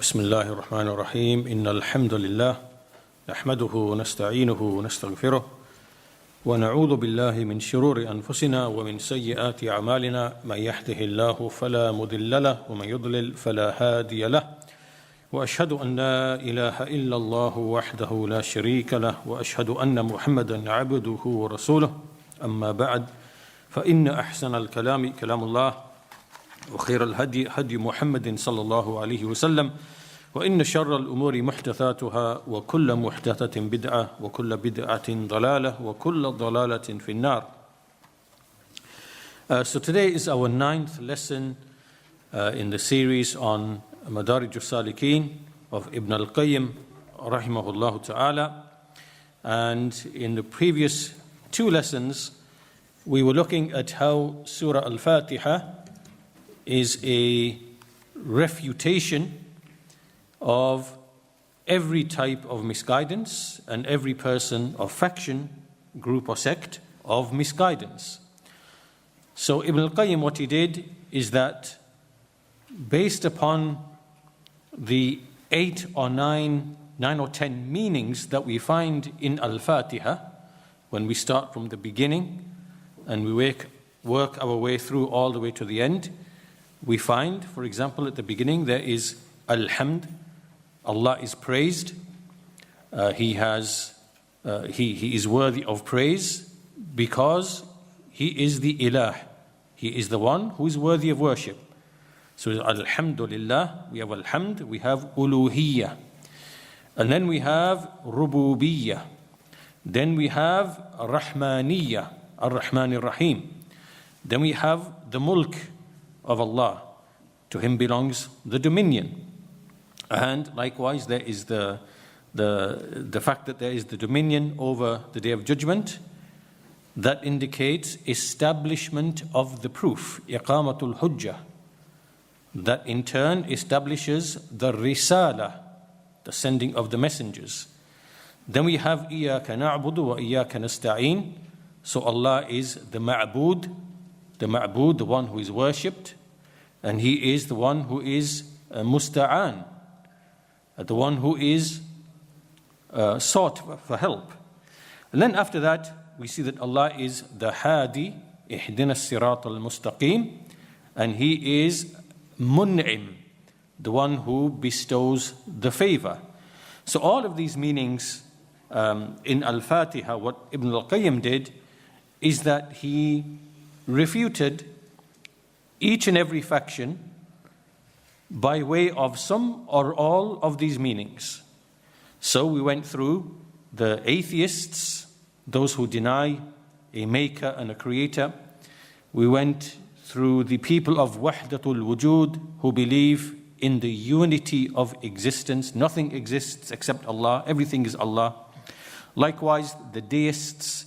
بسم الله الرحمن الرحيم إن الحمد لله نحمده ونستعينه ونستغفره ونعوذ بالله من شرور أنفسنا ومن سيئات أعمالنا من يهده الله فلا مضل له ومن يضلل فلا هادي له وأشهد أن لا إله إلا الله وحده لا شريك له وأشهد أن محمدا عبده ورسوله أما بعد فإن أحسن الكلام كلام الله وخير الهدي هدي محمد صلى الله عليه وسلم وإن شر الأمور محدثاتها وكل محدثة بدعة وكل بدعة ضلالة وكل ضلالة في النار. So today is our 9th lesson in the series on Madārij al-sālikīn of Ibn al-Qayyim rahimahullah ta'ala. And in the previous 2 lessons we were looking at how Surah Al-Fatiha is a refutation of every type of misguidance and every person or faction, group or sect of misguidance. So Ibn al-Qayyim, what he did is that based upon the 8 or 9 or 10 meanings that we find in Al-Fatiha, when we start from the beginning and we work our way through all the way to the end, we find, for example, at the beginning there is Alhamd, Allah is praised. He is worthy of praise because He is the Ilah. He is the one who is worthy of worship. So Alhamdulillah, we have Alhamd, we have Uluhiyya. And then we have Rububiyyah. Then we have Rahmaniyya, Ar-Rahman Ar-Rahim. Then we have the Mulk of Allah. To Him belongs the dominion. And likewise, there is the fact that there is the dominion over the Day of Judgment. That indicates establishment of the proof, iqamatul hujjah. That in turn establishes the risala, the sending of the messengers. Then we have إِيَّاكَ نَعْبُدُ وَإِيَّاكَ نَسْتَعِينُ. So Allah is the ma'bud, the one who is worshipped, and He is the one who is musta'an, the one who is sought for help. And then after that, we see that Allah is the Hadi, ihdina as-sirat al-mustaqim, and He is mun'im, the one who bestows the favor. So all of these meanings in Al-Fatiha, what Ibn al-Qayyim did is that he refuted each and every faction by way of some or all of these meanings. So we went through the atheists, those who deny a maker and a creator. We went through the people of Wahdatul Wujud, who believe in the unity of existence. Nothing exists except Allah. Everything is Allah. Likewise, the deists.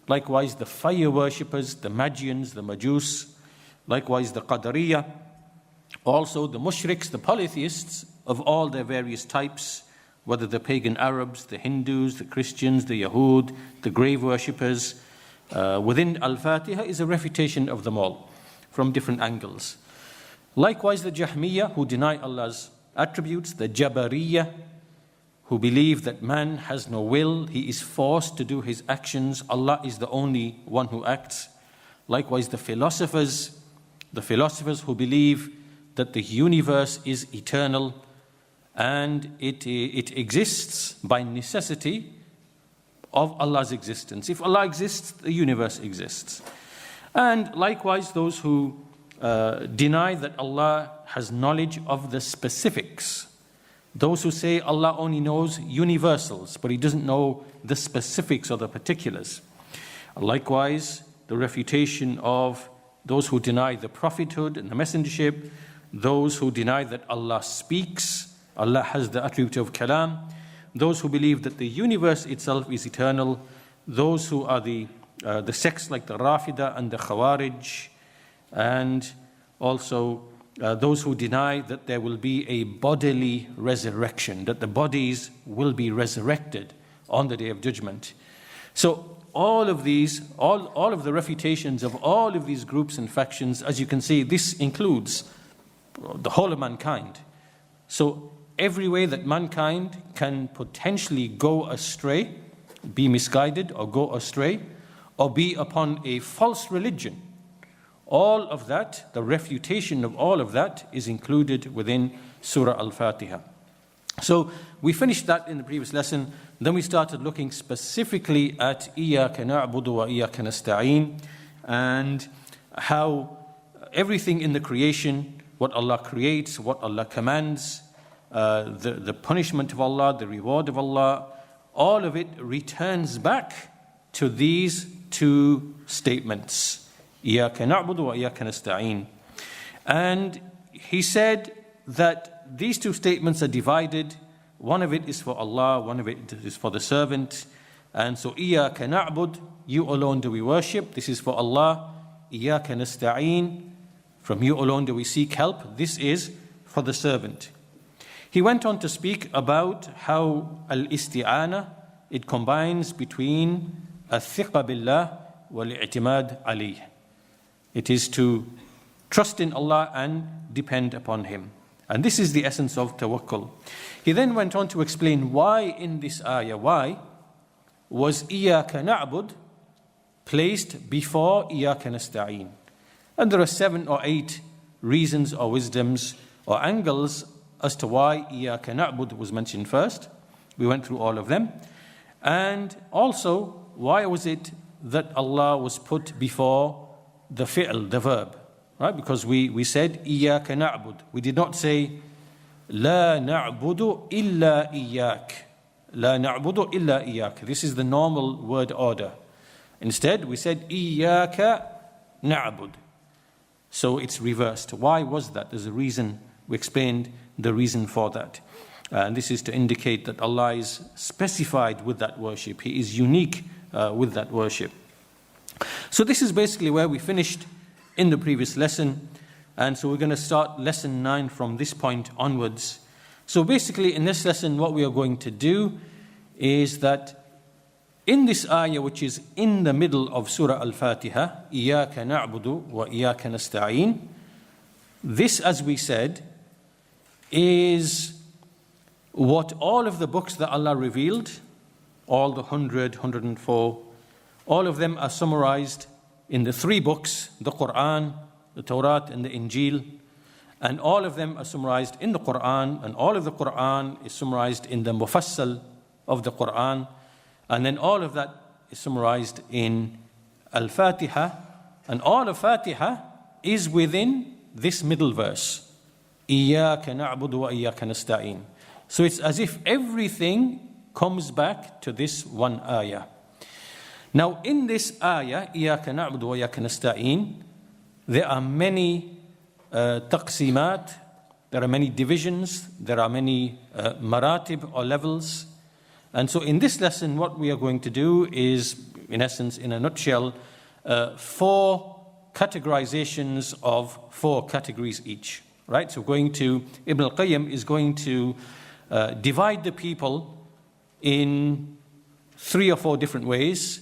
Likewise, the fire worshippers, the Magians, the Majus. Likewise, the Qadariyah. Also, the mushriks, the polytheists of all their various types, whether the pagan Arabs, the Hindus, the Christians, the Yahud, the grave worshippers. Within Al-Fatiha is a refutation of them all from different angles. Likewise, the Jahmiyyah, who deny Allah's attributes, the Jabariyah, who believe that man has no will, he is forced to do his actions, Allah is the only one who acts. Likewise, the philosophers who believe that the universe is eternal and it exists by necessity of Allah's existence. If Allah exists, the universe exists. And likewise, those who deny that Allah has knowledge of the specifics. Those who say Allah only knows universals, but He doesn't know the specifics or the particulars. Likewise, the refutation of those who deny the prophethood and the messengership, those who deny that Allah speaks, Allah has the attribute of kalam, those who believe that the universe itself is eternal, those who are the sects like the Rafida and the Khawarij, and also those who deny that there will be a bodily resurrection, that the bodies will be resurrected on the Day of Judgment. So all of these, all of the refutations of all of these groups and factions, as you can see, this includes the whole of mankind. So every way that mankind can potentially go astray, be misguided or go astray, or be upon a false religion. All of that, the refutation of all of that, is included within Surah Al-Fatiha. So we finished that in the previous lesson. Then we started looking specifically at إِيَّاكَ نَعْبُدُ وَإِيَّاكَ نَسْتَعِينَ, and how everything in the creation, what Allah creates, what Allah commands, the punishment of Allah, the reward of Allah, all of it returns back to these two statements. إِيَّاكَ نَعْبُدُ وَإِيَّاكَ نَسْتَعِينَ. And he said that these two statements are divided. One of it is for Allah, one of it is for the servant. And so إِيَّاكَ نَعْبُدُ, you alone do we worship, this is for Allah. إِيَّاكَ نَسْتَعِينَ, from you alone do we seek help, this is for the servant. He went on to speak about how al-isti'ana, it combines between al-thiqa billah wal-i'timad alayh. It is to trust in Allah and depend upon Him. And this is the essence of tawakkul. He then went on to explain why in this ayah, why was إِيَّاكَ نَعْبُدُ placed before إِيَّاكَ نَسْتَعِينَ. And there are 7 or 8 reasons or wisdoms or angles as to why إِيَّاكَ نَعْبُدُ was mentioned first. We went through all of them. And also, why was it that Allah was put before the fi'l, the verb? Right? Because we said إِيَّاكَ نَعْبُدُ. We did not say لَا نَعْبُدُ إِلَّا إِيَّاكَ. لَا نَعْبُدُ إِلَّا إِيَّاكَ. This is the normal word order. Instead, we said إِيَّاكَ نَعْبُدُ. So it's reversed. Why was that? There's a reason. We explained the reason for that. And this is to indicate that Allah is specified with that worship. He is unique with that worship. So this is basically where we finished in the previous lesson. And so we're going to start lesson 9 from this point onwards. So basically in this lesson what we are going to do is that in this ayah, which is in the middle of Surah Al-Fatiha, إِيَّاكَ نَعْبُدُ وَإِيَّاكَ نَسْتَعِينَ, this, as we said, is what all of the books that Allah revealed, all the 100, 104, all of them are summarized in the 3 books, the Quran, the Torah, and the Injil. And all of them are summarized in the Quran, and all of the Quran is summarized in the Mufassal of the Quran. And then all of that is summarized in Al-Fatiha. And all of Fatiha is within this middle verse. إِيَّاكَ نَعْبُدُ وَإِيَّاكَ نَسْتَعِينَ. So it's as if everything comes back to this one ayah. Now in this ayah, إِيَّاكَ نَعْبُدُ وَإِيَّاكَ نَسْتَعِينَ, there are many taqsimat, there are many divisions, there are many maratib or levels. And so in this lesson, what we are going to do is, in essence, in a nutshell, 4 categorizations of 4 categories each. Right? So Ibn al-Qayyim is going to divide the people in 3 or 4 different ways.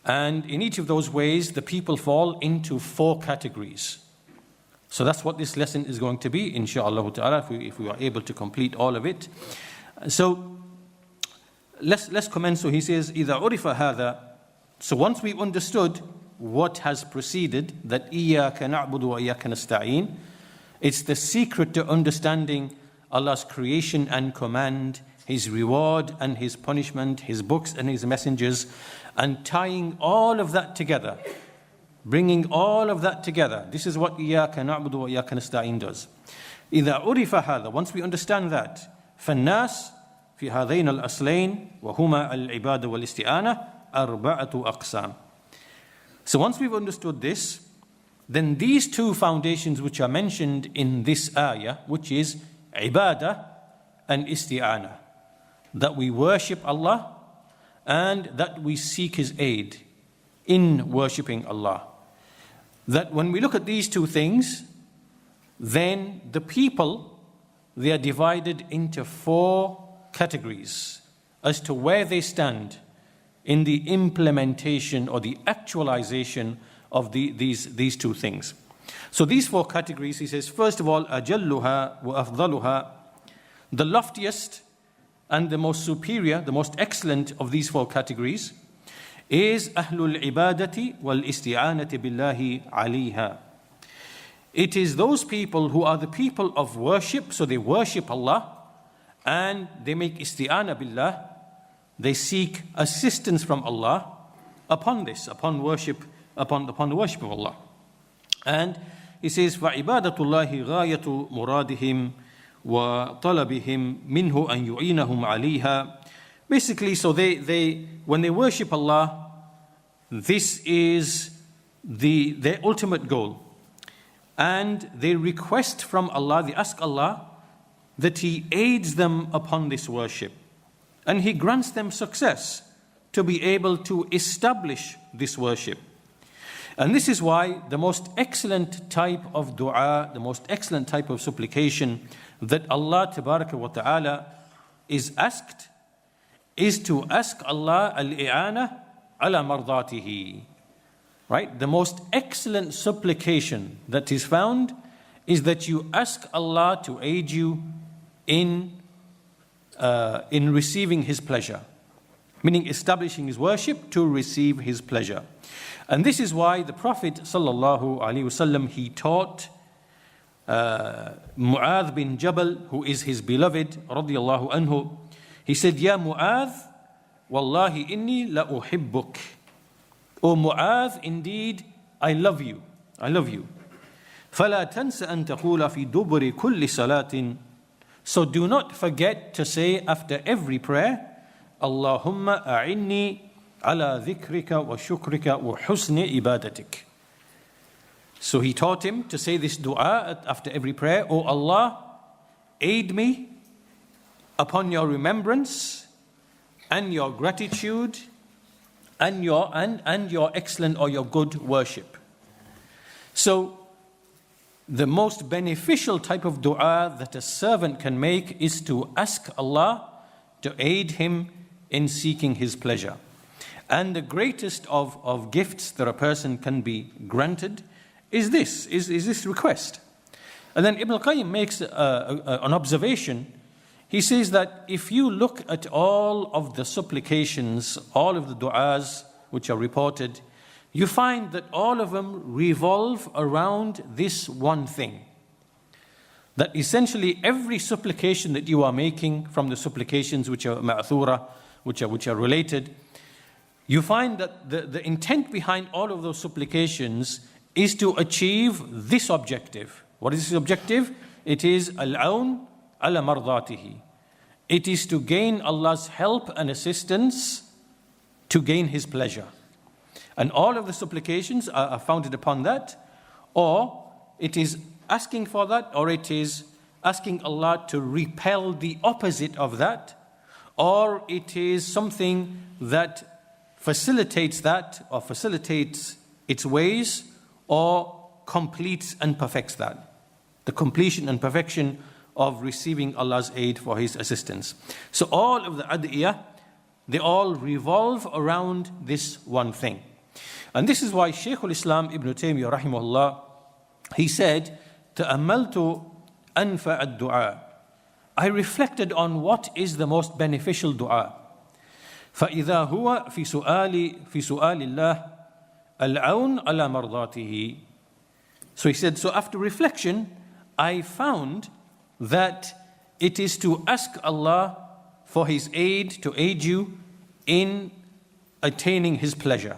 And in each of those ways, the people fall into 4 categories. So that's what this lesson is going to be, inshaAllah ta'ala, if we are able to complete all of it. So let's commence. So he says, إِذَا عُرِفَ هَذَا. So once we've understood what has preceded, that إِيَّاكَ نَعْبُدُ وَإِيَّاكَ نَسْتَعِينَ, it's the secret to understanding Allah's creation and command, His reward and His punishment, His books and His messengers, and tying all of that together, bringing all of that together. This is what إِيَّاكَ نَعْبُدُ وَإِيَّاكَ نَسْتَعِينَ does. إِذَا عُرِفَ هَذَا. Once we understand that, فَالنَّاسِ في هذين الأصلين وهما العبادة والاستعانة أربعة أقسام. So once we've understood this, then these 2 foundations which are mentioned in this ayah, which is ibadah and isti'anah, that we worship Allah and that we seek His aid in worshipping Allah. That when we look at these 2 things, then the people, they are divided into 4 categories as to where they stand in the implementation or the actualization of these 2 things. So these 4 categories, he says, first of all, أجلها وأفضلها. The loftiest and the most superior, the most excellent of these four categories is Ahlul Ibadati wal Isti'anati Billahi Aliha. It is those people who are the people of worship, so they worship Allah and they make isti'ana billah, they seek assistance from Allah upon this, upon worship, upon the worship of Allah. And he says, فَعِبَادَةُ اللَّهِ غَايَةُ مُرَادِهِمْ وَطَلَبِهِمْ مِنْهُ أَنْ يُعِينَهُمْ عَلَيْهَا. Basically, so they when they worship Allah, this is their ultimate goal. And they request from Allah, they ask Allah that He aids them upon this worship. And He grants them success to be able to establish this worship. And this is why the most excellent type of dua, the most excellent type of supplication that Allah Tabaraka wa Ta'ala is asked is to ask Allah al-i'ana ala mardatihi. Right? The most excellent supplication that is found is that you ask Allah to aid you in receiving His pleasure, meaning establishing His worship to receive His pleasure. And this is why the Prophet sallallahu alaihi wasallam, he taught Mu'adh bin Jabal, who is his beloved, radiyallahu anhu. He said, "Ya Mu'adh, wallahi inni la uhibbuk." O Mu'adh, indeed, I love you. I love you. فَلَا تَنْسَ أَن تَقُولَ فِي دُبُرِ كُلِّ صَلَاةٍ. So do not forget to say after every prayer, Allahumma a'inni ala dhikrika wa shukrika wa husni ibadatik. So he taught him to say this dua after every prayer. O Allah, aid me upon your remembrance and your gratitude and your excellent or your good worship. So the most beneficial type of dua that a servant can make is to ask Allah to aid him in seeking His pleasure. And the greatest of gifts that a person can be granted is this request. And then Ibn al-Qayyim makes an observation. He says that if you look at all of the supplications, all of the du'as which are reported, you find that all of them revolve around this one thing. That essentially every supplication that you are making from the supplications which are ma'thura, which are related, you find that the intent behind all of those supplications is to achieve this objective. What is this objective? It is al-awn ala mardatihi. It is to gain Allah's help and assistance to gain His pleasure. And all of the supplications are founded upon that, or it is asking for that, or it is asking Allah to repel the opposite of that, or it is something that facilitates that, or facilitates its ways, or completes and perfects that. The completion and perfection of receiving Allah's aid for His assistance. So all of the ad'iyah, they all revolve around this one thing. And this is why Shaykh al-Islam Ibn Taymiyyah rahimahullah, he said, تَأَمَّلْتُ أَنْفَعَ الدُّعَاء. I reflected on what is the most beneficial dua. فَإِذَا هُوَ فِي سُؤَالِ اللَّهِ الْعَوْنَ عَلَى مَرْضَاتِهِ. So he said, so after reflection, I found that it is to ask Allah for His aid, to aid you in attaining His pleasure.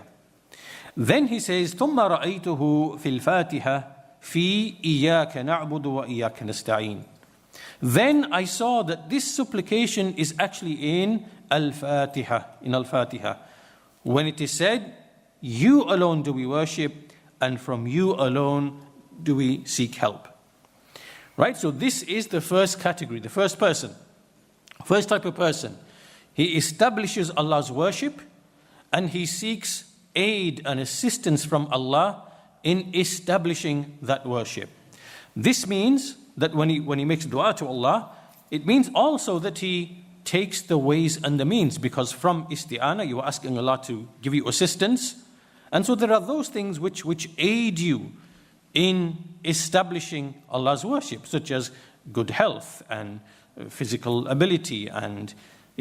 Then he says, ثُمَّ رَأَيْتُهُ فِي الْفَاتِحَةِ فِي إِيَّاكَ نَعْبُدُ وَإِيَّاكَ نَسْتَعِينُ. Then I saw that this supplication is actually in Al-Fatiha. When it is said, you alone do we worship, and from you alone do we seek help. Right? So this is the first category, the first person, first type of person. He establishes Allah's worship and he seeks aid and assistance from Allah in establishing that worship. This means that when he makes dua to Allah, it means also that he takes the ways and the means, because from isti'ana you are asking Allah to give you assistance, and so there are those things which aid you in establishing Allah's worship, such as good health and physical ability and,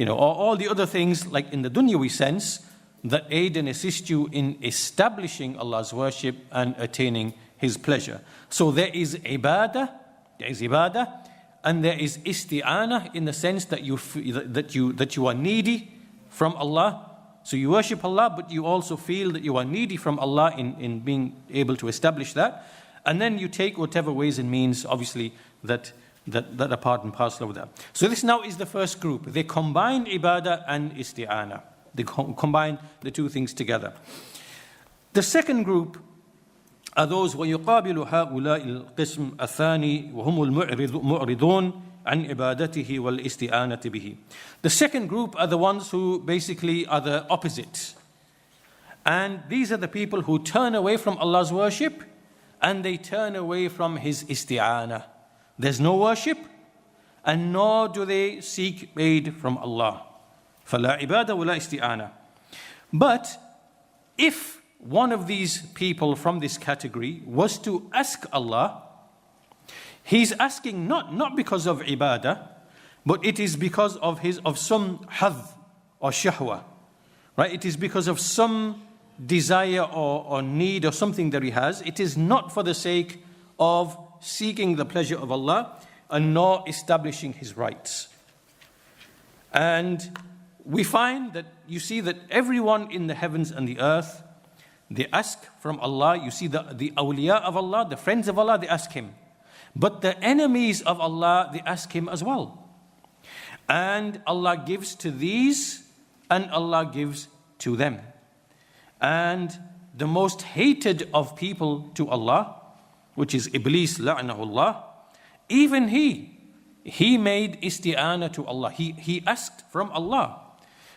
all the other things like in the dunyawi sense that aid and assist you in establishing Allah's worship and attaining His pleasure. So there is ibadah, and there is isti'anah in the sense that you are needy from Allah. So you worship Allah, but you also feel that you are needy from Allah in being able to establish that. And then you take whatever ways and means, obviously, that are part and parcel of that. So this now is the first group. They combine ibadah and isti'anah. They combine the two things together. The second group are those وَيُقَابِلُ هَؤُلَاءِ الْقِسْمِ الثَّانِي وَهُمُ الْمُعْرِضُونَ عَنْ عِبَادَتِهِ وَالْإِسْتِعَانَةِ بِهِ. The second group are the ones who basically are the opposite. And these are the people who turn away from Allah's worship and they turn away from His isti'anah. There's no worship and nor do they seek aid from Allah. فَلَا عِبَادَ وَلَا إِسْتِعَانَةِ. But if one of these people from this category was to ask Allah, he's asking not because of ibadah, but it is because of some hadh or shahwa, right? It is because of some desire or need or something that he has. It is not for the sake of seeking the pleasure of Allah and nor establishing His rights. And we find that you see that everyone in the heavens and the earth, they ask from Allah. You see the awliya of Allah, the friends of Allah, they ask Him. But the enemies of Allah, they ask Him as well. And Allah gives to these and Allah gives to them. And the most hated of people to Allah, which is Iblis, la'nahullah, even he made isti'anah to Allah. He asked from Allah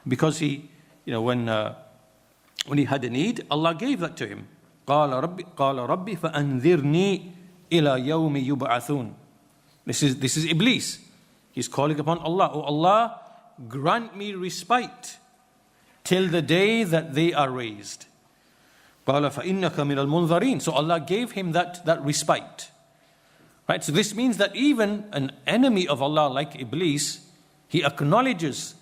because when he had a need, Allah gave that to him. قَالَ رَبِّ فَأَنذِرْنِي إِلَى يَوْمِ يُبْعَثُونَ. This is Iblis. He's calling upon Allah. Oh Allah, grant me respite till the day that they are raised. قَالَ فَإِنَّكَ مِنَ الْمُنذَرِينَ. So Allah gave him that respite. Right? So this means that even an enemy of Allah like Iblis, he acknowledges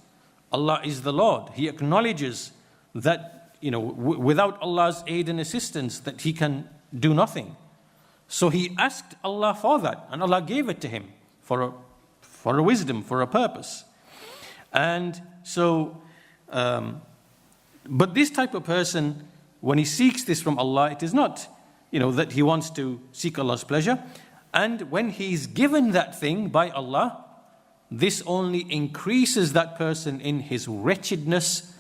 Allah is the Lord. He acknowledges that without Allah's aid and assistance, that he can do nothing. So he asked Allah for that, and Allah gave it to him for a wisdom, for a purpose. And so, but this type of person, when he seeks this from Allah, it is not, that he wants to seek Allah's pleasure. And when he's given that thing by Allah, this only increases that person in his wretchedness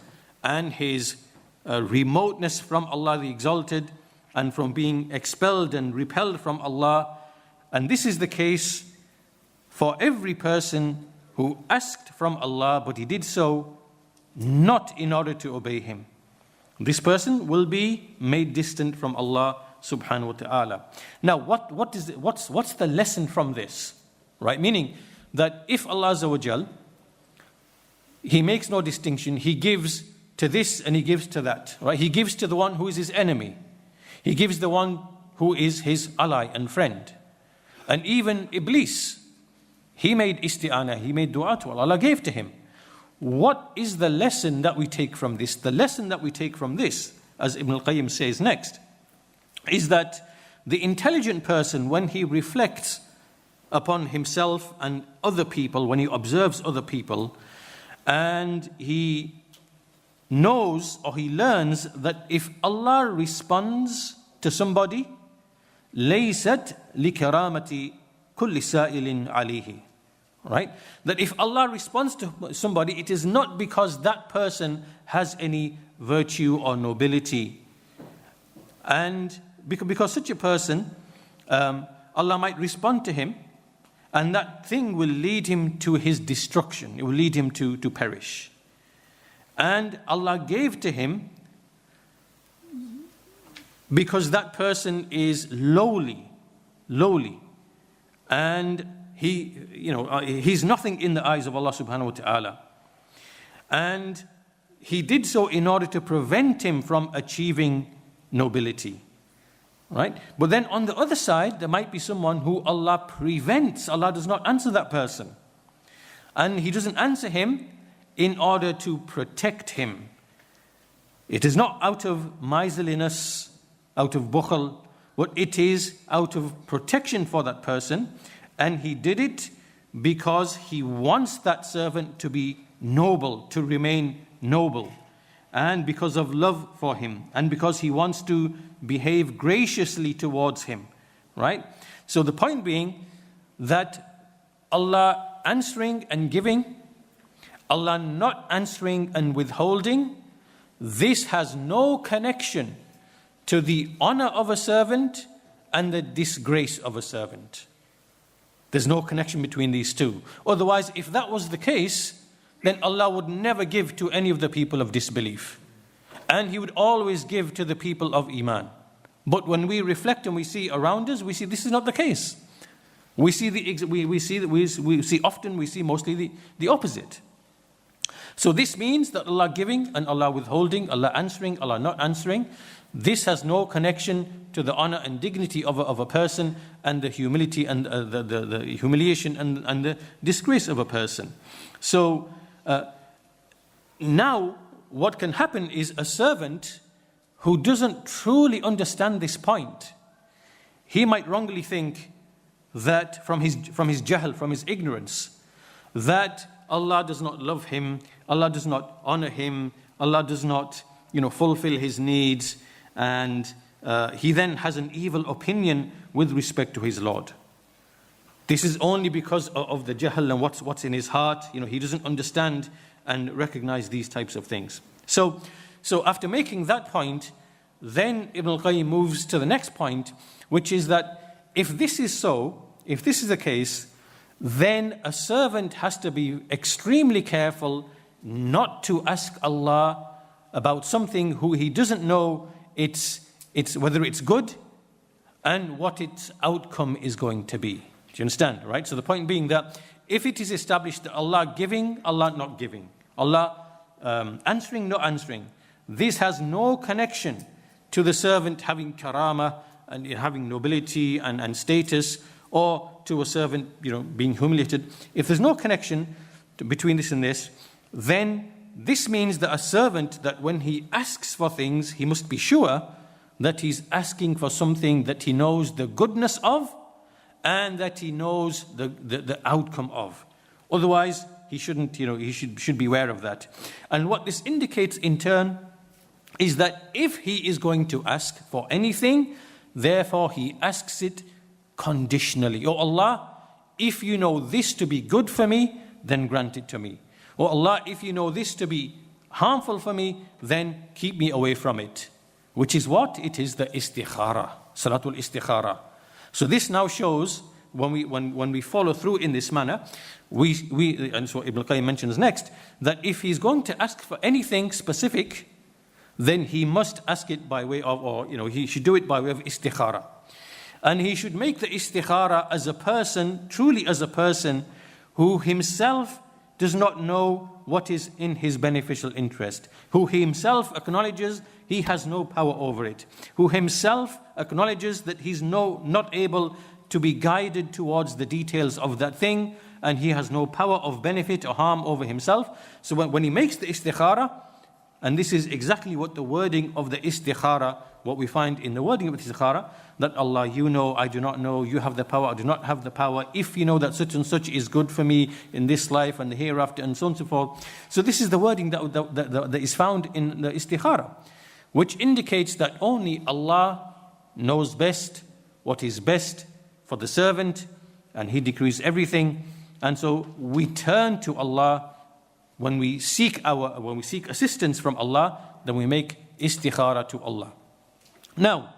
and his remoteness from Allah the Exalted and from being expelled and repelled from Allah. And this is the case for every person who asked from Allah, but he did so not in order to obey Him. This person will be made distant from Allah subhanahu wa ta'ala. Now, what's the lesson from this? Right? Meaning that if Allah Azza wa Jal, He makes no distinction, He gives to this and He gives to that. Right? He gives to the one who is His enemy. He gives the one who is His ally and friend. And even Iblis, he made isti'anah, he made dua to Allah. Allah gave to him. What is the lesson that we take from this? The lesson that we take from this, as Ibn al-Qayyim says next, is that the intelligent person, when he reflects upon himself and other people, when he observes other people, and he knows or he learns that if Allah responds to somebody, لَيْسَتْ لِكَرَامَةِ كُلِّ سَائِلٍ عَلَيْهِ. Right? That if Allah responds to somebody, it is not because that person has any virtue or nobility. And because such a person, Allah might respond to him, and that thing will lead him to his destruction. It will lead him to perish. And Allah gave to him because that person is lowly, and he's nothing in the eyes of Allah subhanahu wa ta'ala. And he did so in order to prevent him from achieving nobility. Right? But then on the other side, there might be someone who Allah prevents. Allah does not answer that person. And he doesn't answer him in order to protect him. It is not out of miserliness, out of bukhl, but it is out of protection for that person. And he did it because he wants that servant to be noble, to remain noble, and because of love for him, and because he wants to behave graciously towards him, right? So the point being that Allah answering and giving, Allah not answering and withholding, this has no connection to the honor of a servant and the disgrace of a servant. There's no connection between these two. Otherwise, if that was the case, then Allah would never give to any of the people of disbelief. And He would always give to the people of Iman. But when we reflect and we see around us, we see this is not the case. We see mostly the opposite. So this means that Allah giving and Allah withholding, Allah answering, Allah not answering, this has no connection to the honor and dignity of a person, and the humility and the humiliation and the disgrace of a person. So now what can happen is a servant who doesn't truly understand this point, he might wrongly think that from his jahl, from his ignorance, that Allah does not love him, Allah does not honor him, Allah does not, fulfill his needs, and he then has an evil opinion with respect to his Lord. This is only because of the jahl and what's in his heart. He doesn't understand and recognize these types of things. So after making that point, then Ibn al-Qayyim moves to the next point, which is that if this is so, if this is the case, then a servant has to be extremely careful not to ask Allah about something who he doesn't know it's whether it's good and what its outcome is going to be. Do you understand? Right? So the point being that if it is established that Allah giving, Allah not giving, Allah answering, not answering, this has no connection to the servant having karama and having nobility and status, or to a servant being humiliated. If there's no connection between this and this, then this means that a servant, that when he asks for things, he must be sure that he's asking for something that he knows the goodness of and that he knows the outcome of. Otherwise, he shouldn't, he should be aware of that. And what this indicates in turn is that if he is going to ask for anything, therefore he asks it conditionally. Oh Allah, if you know this to be good for me, then grant it to me. Oh Allah, if you know this to be harmful for me, then keep me away from it. Which is what? It is the istikhara, salatul istikhara. So this now shows, when we follow through in this manner, and so Ibn al-Qayyim mentions next, that if he's going to ask for anything specific, then he must ask it by way of, or he should do it by way of istikhara. And he should make the istikhara as a person, truly as a person, who himself does not know what is in his beneficial interest, who he himself acknowledges he has no power over it, who himself acknowledges that he's not able to be guided towards the details of that thing, and he has no power of benefit or harm over himself. So when he makes the istikhara, and this is exactly what the wording of the istikhara, what we find in the wording of the istikhara, that Allah, you know, I do not know, you have the power, I do not have the power, if you know that such and such is good for me in this life and the hereafter, and so on and so forth. So this is the wording that is found in the istikhara, which indicates that only Allah knows best what is best for the servant, and He decrees everything. And so we turn to Allah when we seek assistance from Allah, then we make istikhara to Allah. Now,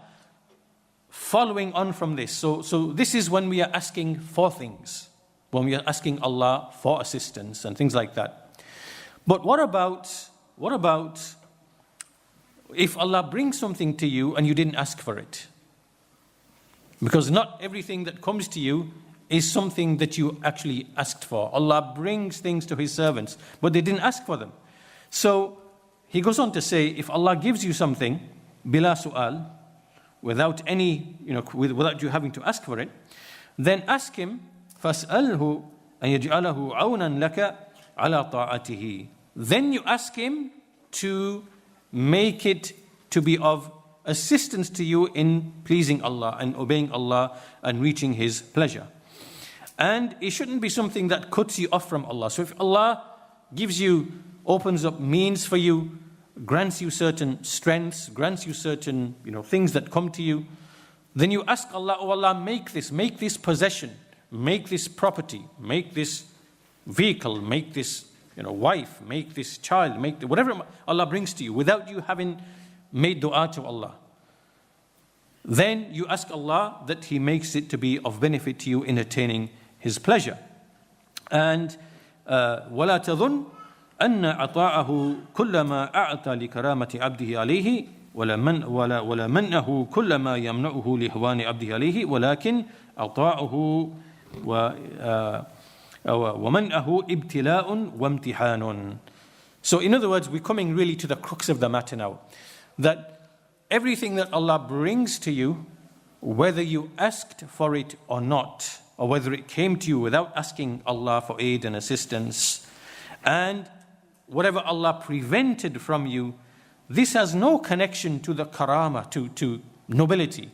following on from this, so this is when we are asking for things, when we are asking Allah for assistance and things like that. But what about if Allah brings something to you and you didn't ask for it? Because not everything that comes to you is something that you actually asked for. Allah brings things to His servants, but they didn't ask for them. So He goes on to say, if Allah gives you something, bila su'al, without any, without you having to ask for it, then ask Him, fas'alhu أن يجعله عونا لك على طاعته. Then you ask him to make it to be of assistance to you in pleasing Allah and obeying Allah and reaching His pleasure. And it shouldn't be something that cuts you off from Allah. So if Allah gives you, opens up means for you, grants you certain strengths, grants you certain things that come to you, then you ask Allah, oh Allah, make this possession, make this property, make this vehicle, make this wife, make this child, make whatever Allah brings to you without you having made dua to Allah. Then you ask Allah that He makes it to be of benefit to you in attaining His pleasure. And وَلَا تَظُنْ أَنَّ عَطَاءَهُ كُلَّمَا أَعْطَى لِكَرَامَةِ عَبْدِهِ عَلَيْهِ ولا منه كل ما يمنعه لهوان عبده عليه ولكن عطاءه ومنعه ابتلاء وامتحان. So in other words, we're coming really to the crux of the matter now, that everything that Allah brings to you, whether you asked for it or not, or whether it came to you without asking Allah for aid and assistance, and whatever Allah prevented from you, this has no connection to the karama, to nobility,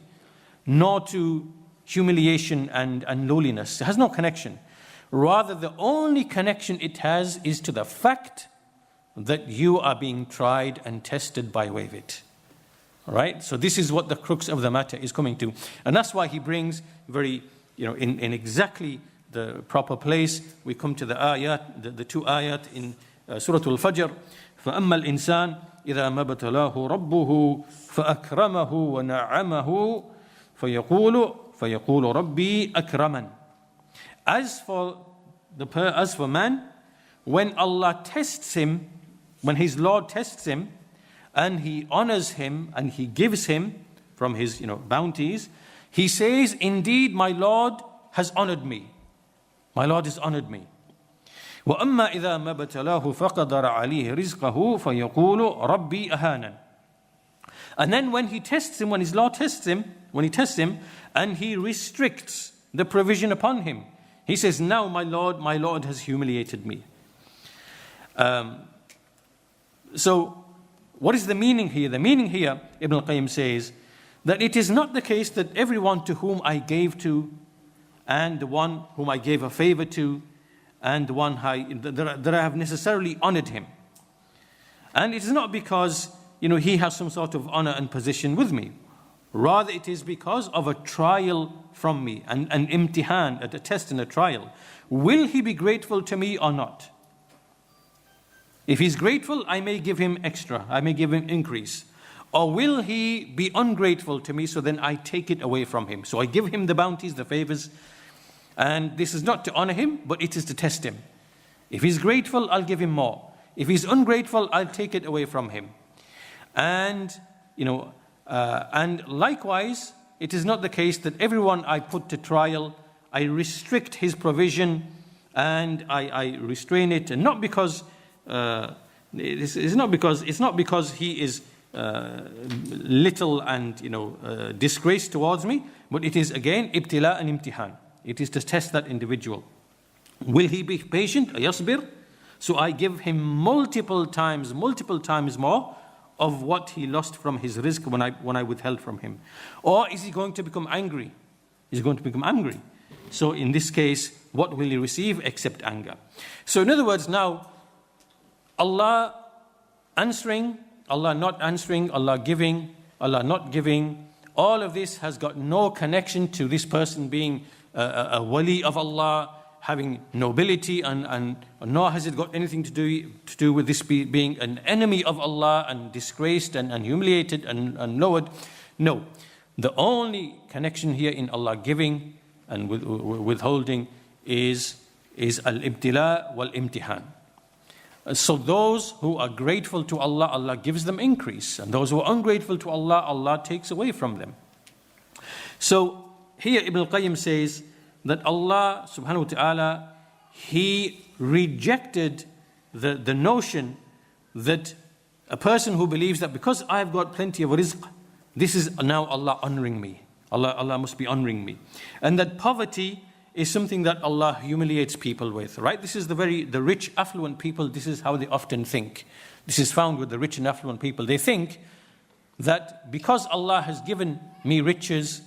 nor to humiliation and lowliness. It has no connection. Rather, the only connection it has is to the fact that you are being tried and tested by way of it. All right? So this is what the crux of the matter is coming to. And that's why he brings very, in exactly the proper place, we come to the ayat, the two ayat in Surah Al-Fajr. فَأَمَّا الْإِنسَانِ إِذَا مَا ابْتَلَاهُ رَبُّهُ فَأَكْرَمَهُ وَنَعَّمَهُ فَيَقُولُ رَبِّي أَكْرَمَنِ. As for man, when Allah tests him, when his Lord tests him, and He honors him and He gives him from His bounties, he says, indeed my Lord has honored me. My Lord has honored me. وَأَمَّا إِذَا مَا ابْتَلَاهُ فَقَدَرَ عَلَيْهِ رِزْقَهُ فَيَقُولُ رَبِّي أَهَانًا. And then when He tests him, when his Lord tests him, when He tests him and He restricts the provision upon him, he says, now my Lord has humiliated me. So what is the meaning here? The meaning here, Ibn al-Qayyim says, that it is not the case that everyone to whom I gave to, and the one whom I gave a favor to, and the one that I have necessarily honored him. And it is not because he has some sort of honor and position with me. Rather, it is because of a trial from me, an imtihan, a test and a trial. Will he be grateful to me or not? If he's grateful, I may give him extra, I may give him increase. Or will he be ungrateful to me, so then I take it away from him. So I give him the bounties, the favors, and this is not to honor him, but it is to test him. If he's grateful, I'll give him more. If he's ungrateful, I'll take it away from him. And and likewise, it is not the case that everyone I put to trial, I restrict his provision and I restrain it, and not because it's not because he is little and disgrace towards me, but it is again ibtila and imtihan. It is to test that individual. Will he be patient? Yasbir. So I give him multiple times more of what he lost from his rizq when I withheld from him. Or is he going to become angry? He's going to become angry. So in this case, what will he receive except anger? So in other words, now, Allah answering, Allah not answering, Allah giving, Allah not giving, all of this has got no connection to this person being a wali of Allah, having nobility, and nor has it got anything to do with this being an enemy of Allah and disgraced and humiliated and lowered. No, the only connection here in Allah giving and withholding is al-ibtila wal-imtihan. So those who are grateful to Allah, Allah gives them increase, and those who are ungrateful to Allah, Allah takes away from them. So here Ibn al-Qayyim says that Allah subhanahu wa ta'ala, He rejected the notion that a person who believes that because I've got plenty of rizq, this is now Allah honoring me. Allah must be honoring me. And that poverty is something that Allah humiliates people with, right? This is the rich, affluent people, this is how they often think. This is found with the rich and affluent people. They think that because Allah has given me riches,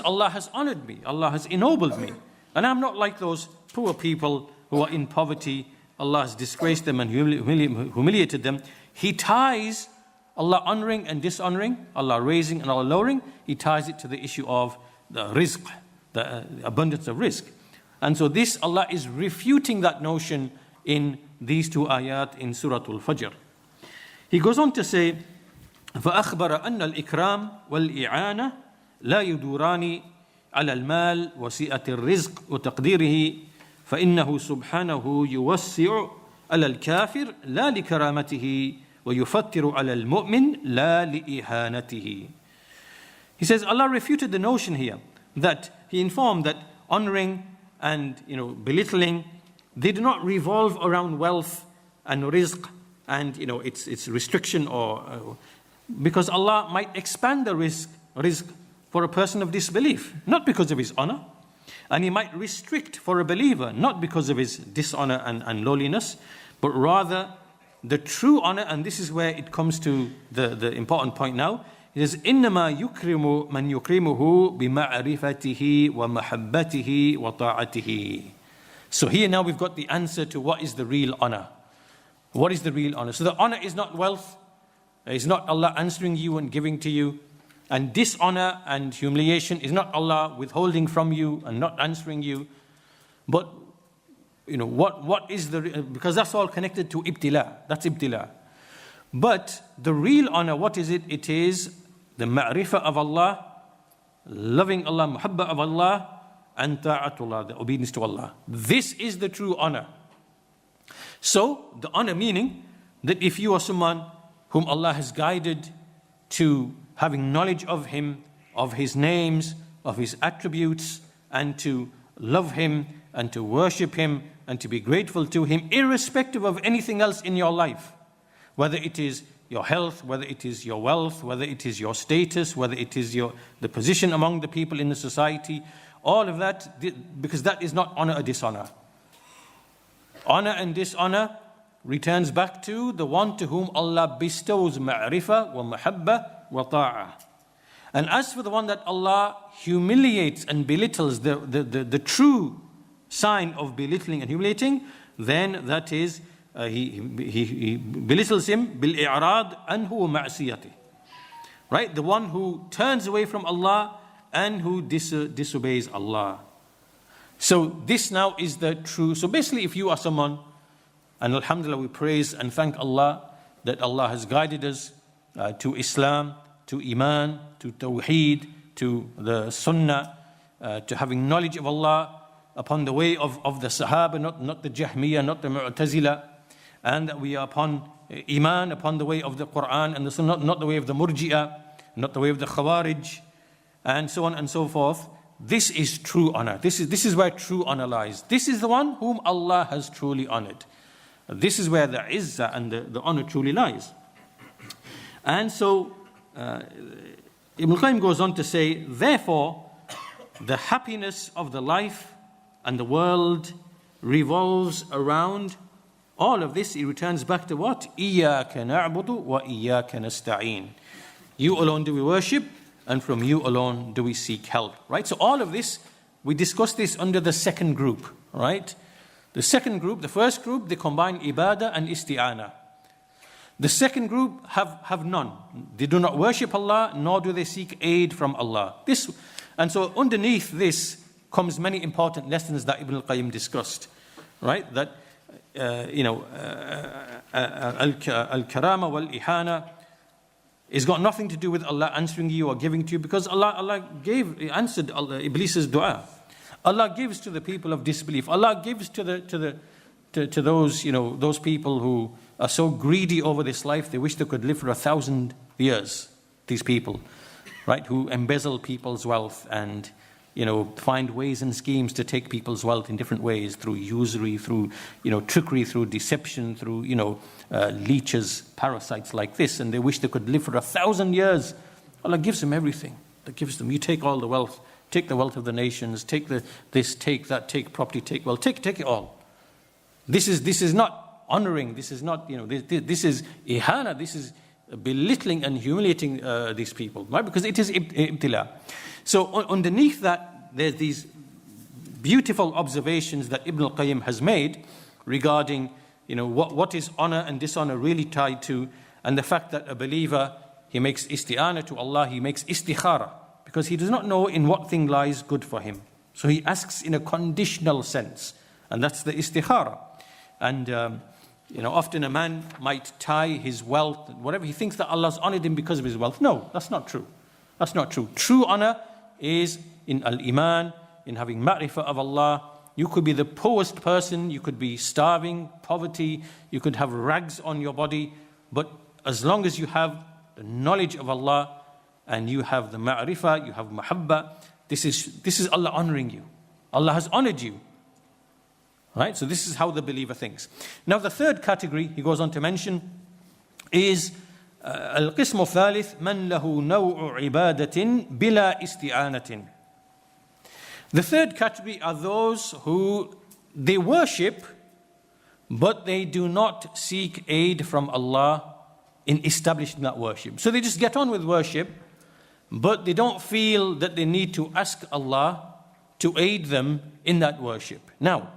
Allah has honored me, Allah has ennobled me. And I'm not like those poor people who are in poverty. Allah has disgraced them and humiliated them. He ties Allah honoring and dishonoring, Allah raising and Allah lowering, He ties it to the issue of the rizq, the abundance of rizq. And so this, Allah is refuting that notion in these two ayat in Surah Al-Fajr. He goes on to say, فَأَخْبَرَ أَنَّ الْإِكْرَامِ وَالْإِعَانَةِ لَا يُدُورَانِ على المال وسعة الرزق وتقديره فإنه سبحانه يوسع على الكافر لا لكرامته ويفتر على المؤمن لا لإهانته. He says Allah refuted the notion here that He informed that honoring and belittling, they do not revolve around wealth and rizq and its restriction, or because Allah might expand the rizq for a person of disbelief, not because of his honor. And He might restrict for a believer, not because of his dishonor and lowliness, but rather the true honor, and this is where it comes to the important point now. It is إِنَّمَا يُكْرِمُ مَنْ يُكْرِمُهُ بِمَعْرِفَتِهِ وَمَحَبَّتِهِ وَطَاعَتِهِ. So here now we've got the answer to what is the real honor. What is the real honor? So the honor is not wealth. It's not Allah answering you and giving to you. And dishonor and humiliation is not Allah withholding from you and not answering you. But, what is because that's all connected to ibtila. That's ibtila. But the real honor, what is it? It is the ma'rifah of Allah, loving Allah, muhabba of Allah, and ta'atullah, the obedience to Allah. This is the true honor. So, the honor meaning that if you are someone whom Allah has guided to having knowledge of Him, of His names, of His attributes, and to love Him, and to worship Him, and to be grateful to Him, irrespective of anything else in your life, whether it is your health, whether it is your wealth, whether it is your status, whether it is the position among the people in the society, all of that, because that is not honor or dishonor. Honor and dishonor returns back to the one to whom Allah bestows ma'rifah wa mahabba wa ta'ah. And as for the one that Allah humiliates and belittles, the true sign of belittling and humiliating, then that is he belittles him bil-i'rad anhu wa ma'siyati. Right? The one who turns away from Allah and who disobeys Allah. So this now is the true. So basically, if you are someone, and alhamdulillah, we praise and thank Allah that Allah has guided us to Islam, to Iman, to Tawheed, to the Sunnah, to having knowledge of Allah upon the way of the Sahaba, not the Jahmiyyah, not the Mu'tazila, and that we are upon Iman, upon the way of the Quran and the Sunnah, not the way of the Murji'ah, not the way of the Khawarij, and so on and so forth. This is true honor. This is where true honor lies. This is the one whom Allah has truly honored. This is where the izzah and the honor truly lies. And so Ibn al-Qayyim goes on to say, therefore, the happiness of the life and the world revolves around all of this. It returns back to what? إِيَّاكَ نَعْبُدُ وَإِيَّاكَ نَسْتَعِينُ. You alone do we worship, and from you alone do we seek help. Right? So all of this, we discussed this under the second group. Right? The second group, the first group, they combine ibadah and isti'ana. The second group have none. They do not worship Allah, nor do they seek aid from Allah. And so underneath this comes many important lessons that Ibn al-Qayyim discussed. Right? That, al-karama wal-ihana is got nothing to do with Allah answering you or giving to you, because Allah answered Iblis's dua. Allah gives to the people of disbelief. Allah gives to those those people who are so greedy over this life they wish they could live for 1,000 years. These people, right, who embezzle people's wealth and find ways and schemes to take people's wealth in different ways, through usury, through trickery, through deception, through leeches, parasites like this, and they wish they could live for 1,000 years. Allah gives them everything. That gives them. You take all the wealth take the wealth of the nations, take this, take that, take property, take wealth, take it all. This is not honoring, this is not, this is ihana, this is belittling and humiliating these people, right? Because it is ibtila. So underneath that, there's these beautiful observations that Ibn al-Qayyim has made regarding, what is honor and dishonor really tied to, and the fact that a believer, he makes isti'ana to Allah, he makes istikhara, because he does not know in what thing lies good for him. So he asks in a conditional sense, and that's the istikhara. And often a man might tie his wealth, whatever, he thinks that Allah's honored him because of his wealth. No, that's not true. That's not true. True honor is in al-iman, in having ma'rifah of Allah. You could be the poorest person, you could be starving, poverty, you could have rags on your body, but as long as you have the knowledge of Allah and you have the ma'rifah, you have mahabba, this is Allah honoring you. Allah has honored you. Right? So this is how the believer thinks. Now the third category he goes on to mention is القسم الثالث من له نوع عبادة بلا استعانة. The third category are those who they worship, but they do not seek aid from Allah in establishing that worship. So they just get on with worship, but they don't feel that they need to ask Allah to aid them in that worship. Now,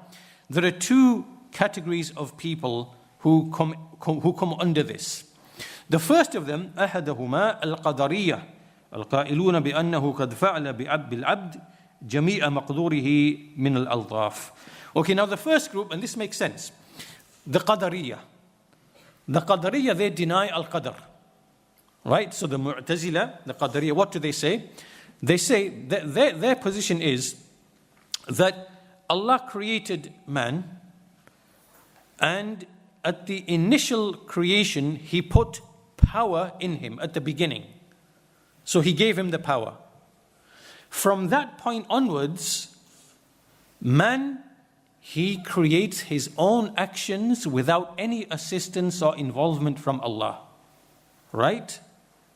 there are two categories of people who come under this. The first of them, أحدهما القدرية القائلون بأنه قد فعل بالعبد جميع مقدوره من الألطاف. Okay, now the first group, and this makes sense, the Qadariyah. The Qadariyah, they deny al-Qadr. Right? So the Mu'tazila, the Qadariyah, what do they say? They say that their position is that Allah created man, and at the initial creation, He put power in him at the beginning. So He gave him the power. From that point onwards, man, he creates his own actions without any assistance or involvement from Allah. Right?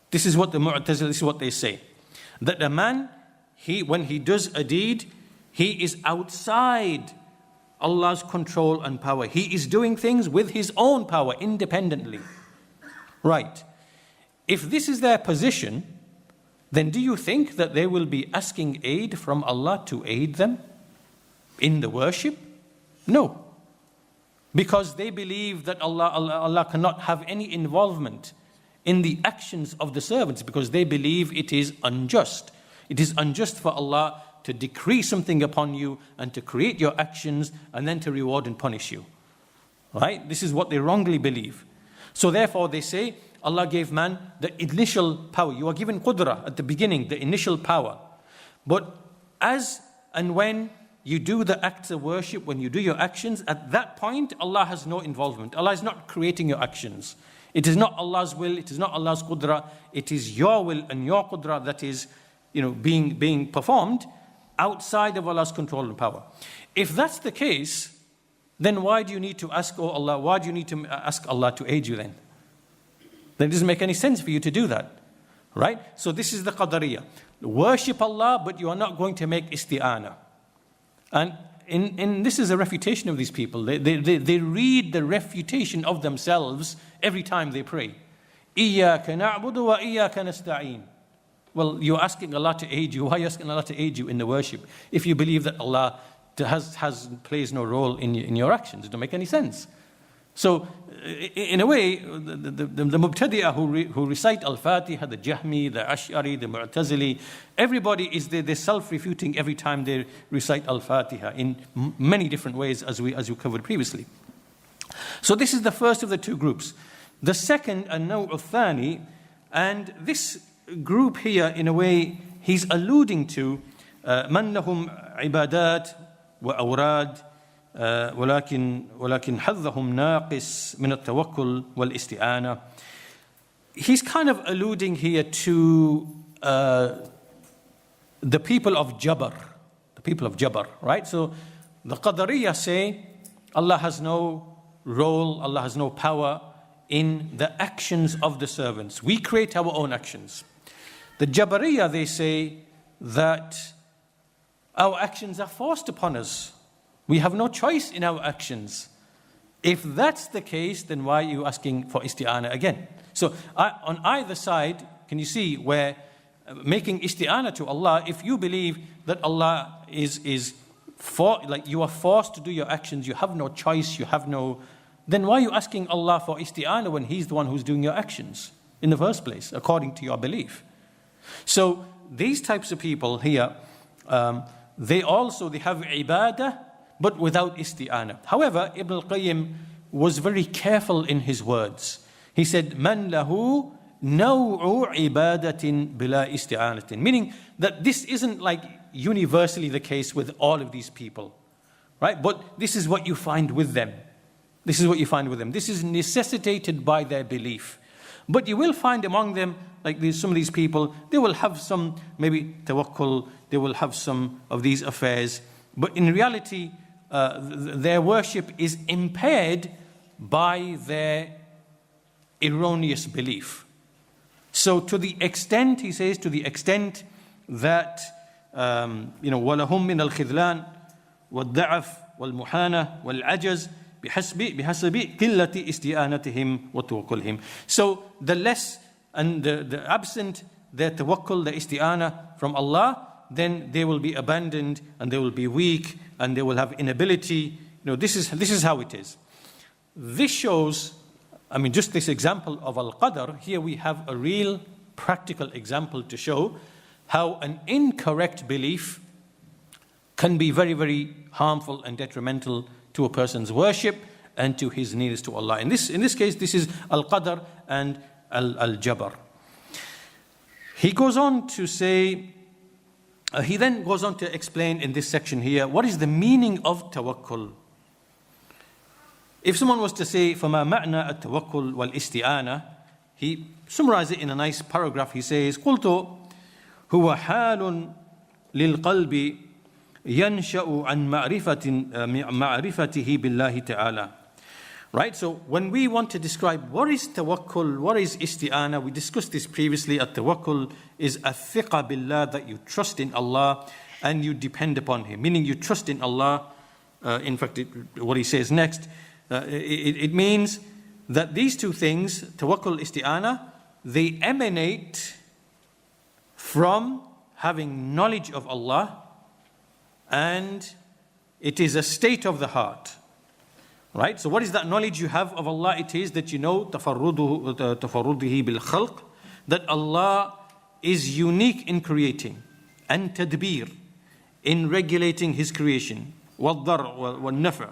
This is what the Mu'tazila, this is what they say. That a man, when he does a deed, he is outside Allah's control and power. He is doing things with his own power, independently. Right. If this is their position, then do you think that they will be asking aid from Allah to aid them in the worship? No. Because they believe that Allah cannot have any involvement in the actions of the servants, because they believe it is unjust. It is unjust for Allah to decree something upon you and to create your actions and then to reward and punish you. Right? This is what they wrongly believe. So therefore they say, Allah gave man the initial power. You are given qudra at the beginning, the initial power. But as and when you do the acts of worship, when you do your actions, at that point Allah has no involvement. Allah is not creating your actions. It is not Allah's will, it is not Allah's qudra, it is your will and your qudra that is, being performed outside of Allah's control and power. If that's the case, then why do you need to ask, oh Allah, why do you need to ask Allah to aid you then? Then it doesn't make any sense for you to do that. Right? So this is the Qadariyah. Worship Allah, but you are not going to make isti'ana. And this is a refutation of these people. They read the refutation of themselves every time they pray. إِيَّاكَ نَعْبُدُ وَإِيَّاكَ نَسْتَعِينُ. Well, you're asking Allah to aid you. Why are you asking Allah to aid you in the worship if you believe that Allah plays no role in your actions? It doesn't make any sense. So, in a way, the Mubtadi'ah who recite Al-Fatiha, the Jahmi, the Ash'ari, the Mu'tazili, everybody they're self-refuting every time they recite Al-Fatiha in many different ways, as we covered previously. So this is the first of the two groups. The second, An-Naw' al-Thani, and this group here, in a way, he's alluding to Man lahum ibadat wa awrad ولكن حظهم ناقص من التوكل والاستعانة. He's kind of alluding here to the people of Jabr, right? So the Qadariyah say Allah has no role, Allah has no power in the actions of the servants. We create our own actions. The Jabariyah, they say that Our actions are forced upon us. We have no choice in our actions. If that's the case, then why are you asking for isti'ana again? So on either side, can you see where making isti'ana to Allah, if you believe that Allah is for, like you are forced to do your actions, you have no choice, then why are you asking Allah for isti'ana when He's the one who's doing your actions in the first place, according to your belief? So these types of people here, they have ibadah, but without isti'ana. However, Ibn al-Qayyim was very careful in his words. He said, "Man lahu naw'u ibadatin bila isti'anatin," meaning that this isn't like universally the case with all of these people, right? But this is what you find with them. This is what you find with them. This is necessitated by their belief. But you will find among them, like some of these people, they will have some maybe tawakkul, they will have some of these affairs, but in reality, their worship is impaired by their erroneous belief. So to the extent, he says, to the extent that وَلَهُمْ مِنَ الْخِذْلَانِ وَالضَّعَفِ وَالْمُحَانَةِ وَالْعَجَزِ بِحَسَبِ قِلَّةِ إِسْتِئَانَتِهِمْ وَتَوَكُّلِهِمْ. So the less and the absent their tawakkul, their isti'ana from Allah, then they will be abandoned and they will be weak and they will have inability. This is how it is. This shows, just this example of al-qadr, here we have a real practical example to show how an incorrect belief can be very, very harmful and detrimental to a person's worship and to his needs to Allah. In this case, this is al-qadr and al-jabr. He goes on to say, he then goes on to explain in this section here, what is the meaning of tawakkul? If someone was to say, فَمَا مَعْنَى التَّوَكُّلْ وَالْإِسْتِئَانَةِ, he summarizes it in a nice paragraph. He says, قُلْتُ هُوَ حَالٌ لِلْقَلْبِ يَنْشَأُ عَنْ مَعْرِفَتِهِ بِاللَّهِ تَعَالَى. Right, so when we want to describe what is tawakkul, what is isti'ana, we discussed this previously. At-tawakkul is a-thiqa billah, that you trust in Allah and you depend upon Him, meaning you trust in Allah. In fact, what he says next, it means that these two things, tawakkul, isti'ana, they emanate from having knowledge of Allah, and it is a state of the heart. Right? So what is that knowledge you have of Allah? It is that you know tafarrudihi bil khalq, that Allah is unique in creating, and tadbir, in regulating His creation, wal-dar wal-nafa,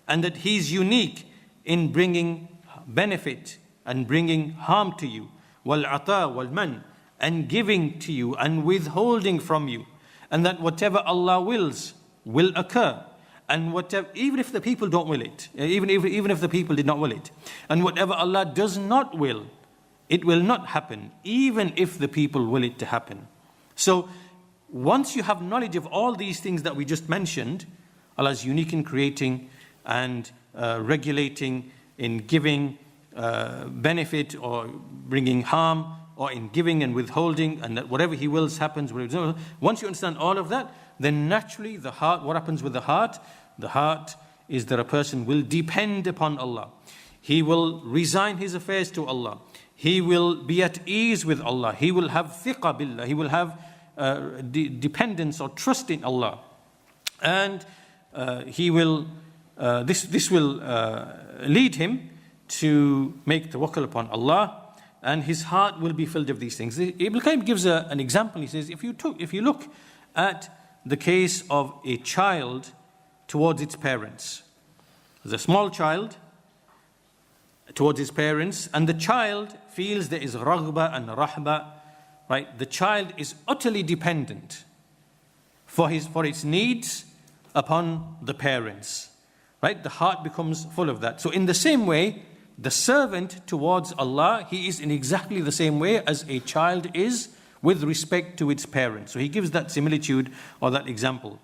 and that He is unique in bringing benefit and bringing harm to you, wal-ata wal-man, and giving to you and withholding from you, and that whatever Allah wills will occur. And whatever, even if the people don't will it, even if the people did not will it, and whatever Allah does not will, it will not happen, even if the people will it to happen. So once you have knowledge of all these things that we just mentioned, Allah is unique in creating and regulating, in giving benefit or bringing harm, or in giving and withholding, and that whatever He wills happens. Once you understand all of that, then naturally the heart, what happens with the heart? The heart is that a person will depend upon Allah. He will resign his affairs to Allah. He will be at ease with Allah. He will have thiqa billah. He will have dependence or trust in Allah. And he will, this will lead him to make tawakkul upon Allah, and his heart will be filled with these things. Ibn al-Qayyim gives an example. He says, if you look at the case of a child towards its parents. There's a small child towards his parents, and the child feels there is raghba and rahba, right? The child is utterly dependent for its needs upon the parents, right? The heart becomes full of that. So in the same way, the servant towards Allah, he is in exactly the same way as a child is with respect to its parents. So he gives that similitude or that example.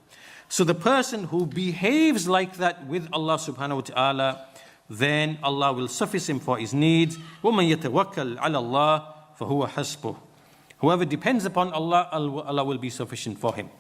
So the person who behaves like that with Allah subhanahu wa ta'ala, then Allah will suffice him for his needs. وَمَنْ يَتَوَكَّلْ عَلَى اللَّهِ فَهُوَ حَسْبُهُ. Whoever depends upon Allah, Allah will be sufficient for him.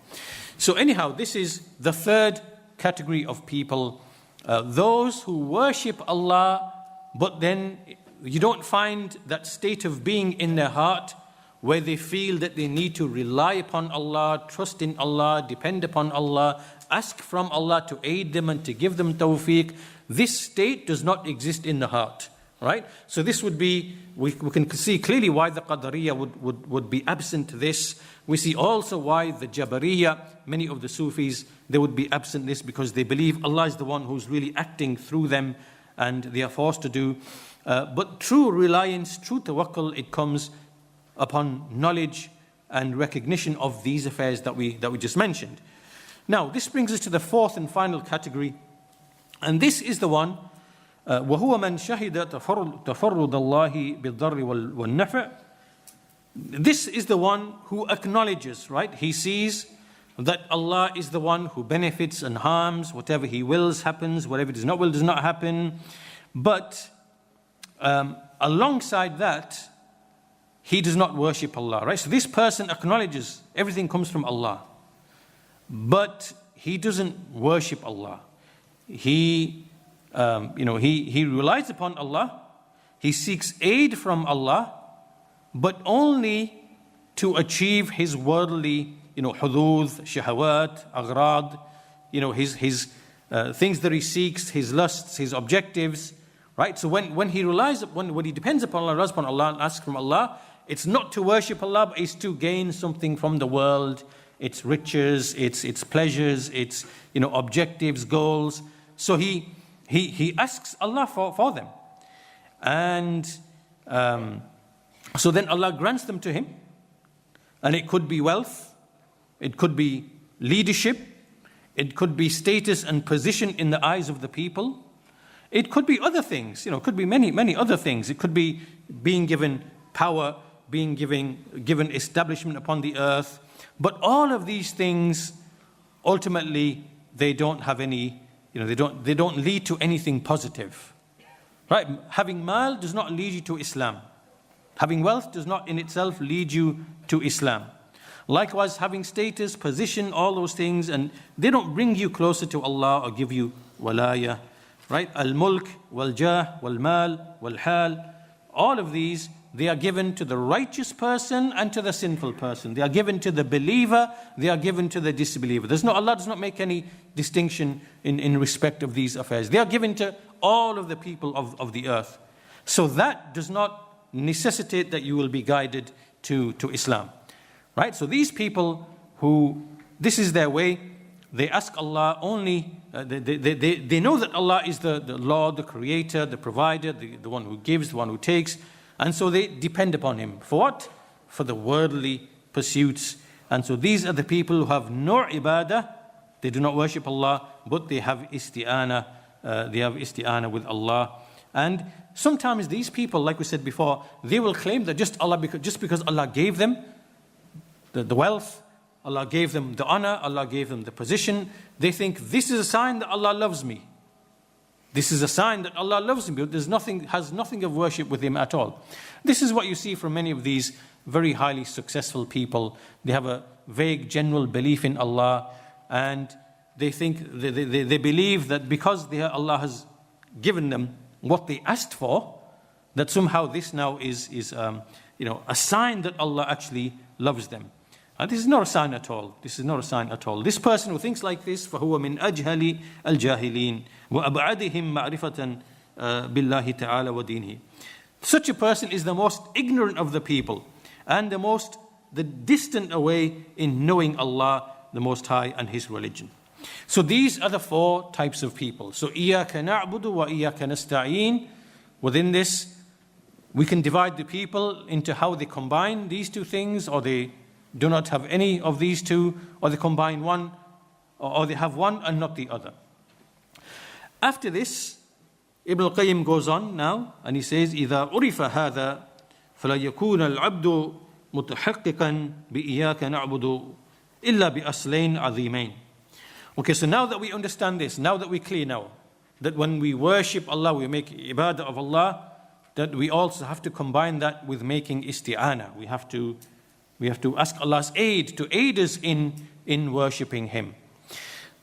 So anyhow, this is the third category of people. Those who worship Allah, but then you don't find that state of being in their heart where they feel that they need to rely upon Allah, trust in Allah, depend upon Allah, ask from Allah to aid them and to give them tawfiq. This state does not exist in the heart, right? So this would be, we can see clearly why the Qadariyya would be absent this. We see also why the Jabariyya, many of the Sufis, they would be absent this because they believe Allah is the one who's really acting through them and they are forced to do. But true reliance, true tawakkul, it comes upon knowledge and recognition of these affairs that we just mentioned. Now, this brings us to the fourth and final category, and this is the one, وَهُوَ مَنْ شَهِدَ تَفَرُّدَ اللَّهِ بِالضَّرِّ وَالنَّفْعِ. This is the one who acknowledges, right? He sees that Allah is the one who benefits and harms. Whatever He wills happens, whatever He does not will does not happen. But alongside that, he does not worship Allah, right? So this person acknowledges everything comes from Allah, but he doesn't worship Allah. He relies upon Allah. He seeks aid from Allah, but only to achieve his worldly, hudud, shahawat, aghrad, his things that he seeks, his lusts, his objectives, right? So when he relies upon, when he depends upon Allah, relies upon Allah and asks from Allah, it's not to worship Allah, but it's to gain something from the world, its riches, its pleasures, its objectives, goals. So he asks Allah for them, and so then Allah grants them to him, and it could be wealth, it could be leadership, it could be status and position in the eyes of the people, it could be other things, it could be many other things. It could be being given power, being given establishment upon the earth. But all of these things, ultimately, they don't have any, they don't lead to anything positive. Right? Having mal does not lead you to Islam. Having wealth does not in itself lead you to Islam. Likewise, having status, position, all those things, and they don't bring you closer to Allah or give you walaya. Right? Al-mulk, wal-jah, wal-mal, wal-hal, all of these, they are given to the righteous person and to the sinful person. They are given to the believer, they are given to the disbeliever. Allah does not make any distinction in respect of these affairs. They are given to all of the people of the earth. So that does not necessitate that you will be guided to Islam. Right? So these people who, this is their way, they ask Allah only, they know that Allah is the Lord, the Creator, the Provider, the one who gives, the one who takes. And so they depend upon Him. For what? For the worldly pursuits. And so these are the people who have no ibadah. They do not worship Allah, but they have isti'ana. They have isti'ana with Allah. And sometimes these people, like we said before, they will claim that just because Allah gave them the wealth, Allah gave them the honor, Allah gave them the position, they think this is a sign that Allah loves me. This is a sign that Allah loves him, but has nothing of worship with Him at all. This is what you see from many of these very highly successful people. They have a vague general belief in Allah, and they think they believe that because Allah has given them what they asked for, that somehow this now is a sign that Allah actually loves them. And this is not a sign at all. This is not a sign at all. This person who thinks like this, فَهُوَ مِنْ أَجْهَلِ الْجَاهِلِينَ وَأَبْعَدِهِمْ مَعْرِفَةً بِاللَّهِ تَعَالَى وَدِينِهِ. Such a person is the most ignorant of the people and the distant away in knowing Allah, the Most High, and His religion. So these are the four types of people. So إِيَّاكَ نَعْبُدُ وَإِيَّاكَ نَسْتَعِينَ. Within this, we can divide the people into how they combine these two things, or they do not have any of these two, or they combine one, or they have one and not the other. After this, Ibn al-Qayyim goes on now, and he says, إِذَا عُرِفَ هَذَا فَلَا يَكُونَ الْعَبْدُ مُتَحَقِّقًا بِإِيَّاكَ نَعْبُدُ إِلَّا بِأَصْلَيْنِ عَظِيمَيْنِ. Okay, so now that we understand this, now that we're clear now, that when we worship Allah, we make ibadah of Allah, that we also have to combine that with making isti'ana. We have to We have to ask Allah's aid to aid us in worshipping Him.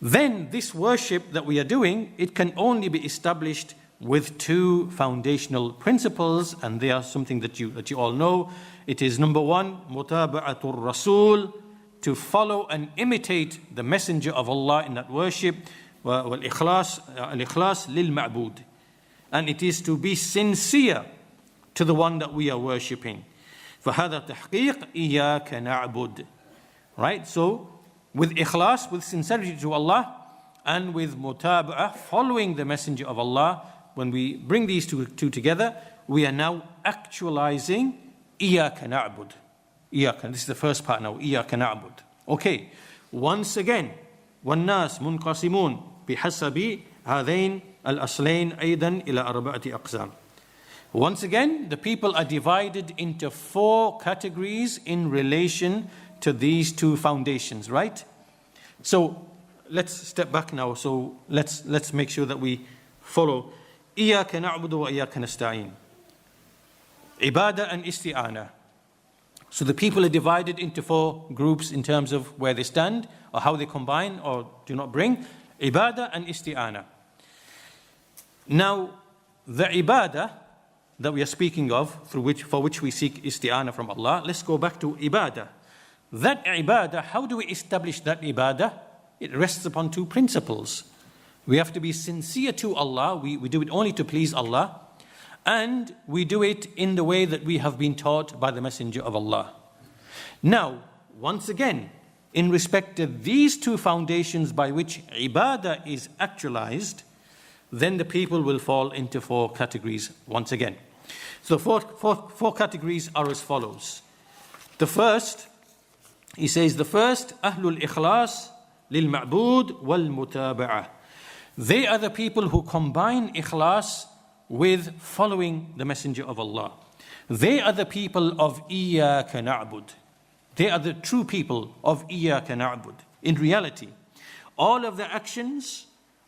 Then this worship that we are doing, it can only be established with two foundational principles, and they are something that you all know. It is number one, mutaba'atul Rasul, to follow and imitate the Messenger of Allah in that worship, al-ikhlas lil-ma'bud. And it is to be sincere to the one that we are worshipping. فَهَذَا تَحْقِيقٌ إِيَّاكَ نَعْبُدُ. Right? So, with ikhlas, with sincerity to Allah, and with mutaba'ah, following the Messenger of Allah, when we bring these two together, we are now actualizing إِيَّاكَ نَعْبُدُ. إِيَّاكَ. This is the first part now. إِيَّاكَ نَعْبُدُ. Okay. Once again, وَالنَّاسِ مُنْقَسِمُونَ بِحَسَبِ هَذَيْنِ الْأَصْلَيْنِ أَيْضًا إِلَى أَرْبَعَةِ أَقْسَامٍ. Once again, the people are divided into four categories in relation to these two foundations, right? So let's step back now. So let's make sure that we follow. إِيَّاكَ نَعْبُدُ وَإِيَّاكَ نَسْتَعِينُ. Ibadah and isti'anah. So the people are divided into four groups in terms of where they stand, or how they combine or do not bring. Ibadah and isti'anah. Now, the ibadah that we are speaking of, for which we seek isti'anah from Allah, let's go back to ibadah. That ibadah, how do we establish that ibadah? It rests upon two principles. We have to be sincere to Allah. We do it only to please Allah. And we do it in the way that we have been taught by the Messenger of Allah. Now, once again, in respect to these two foundations by which ibadah is actualized, then the people will fall into four categories once again. So four categories are as follows. The first, he says, the first, Ahlul Ikhlas lil Ma'bud wal Mutaba'ah. They are the people who combine ikhlas with following the Messenger of Allah. They are the people of Iyyāka na'bud. They are the true people of Iyyāka na'bud. In reality, all of their actions,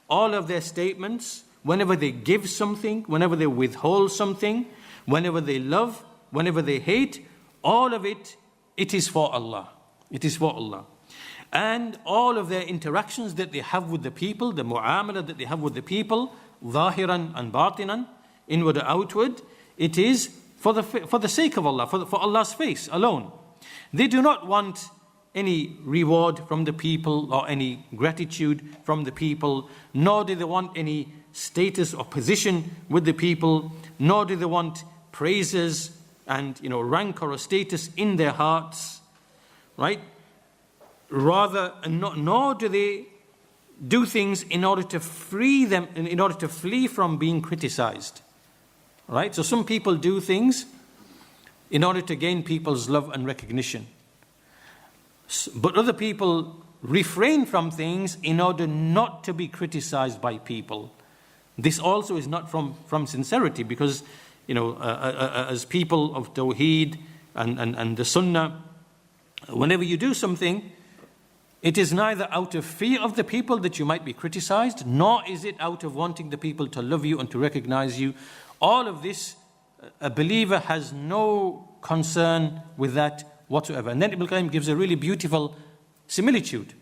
all of their statements, whenever they give something, whenever they withhold something, whenever they love, whenever they hate, all of it, it is for Allah. It is for Allah. And all of their interactions that they have with the people, the mu'amala that they have with the people, zahiran and batinan, inward and outward, it is for the sake of Allah, for Allah's face alone. They do not want any reward from the people or any gratitude from the people, nor do they want any status or position with the people, nor do they want praises and rank or a status in their hearts, right? Rather, nor do they do things in order to free them, in order to flee from being criticized, right? So some people do things in order to gain people's love and recognition, but other people refrain from things in order not to be criticized by people. This also is not from sincerity, because as people of Tawheed and the Sunnah, whenever you do something, it is neither out of fear of the people that you might be criticized, nor is it out of wanting the people to love you and to recognize you. All of this, a believer has no concern with that whatsoever. And then Ibn al-Qayyim gives a really beautiful similitude.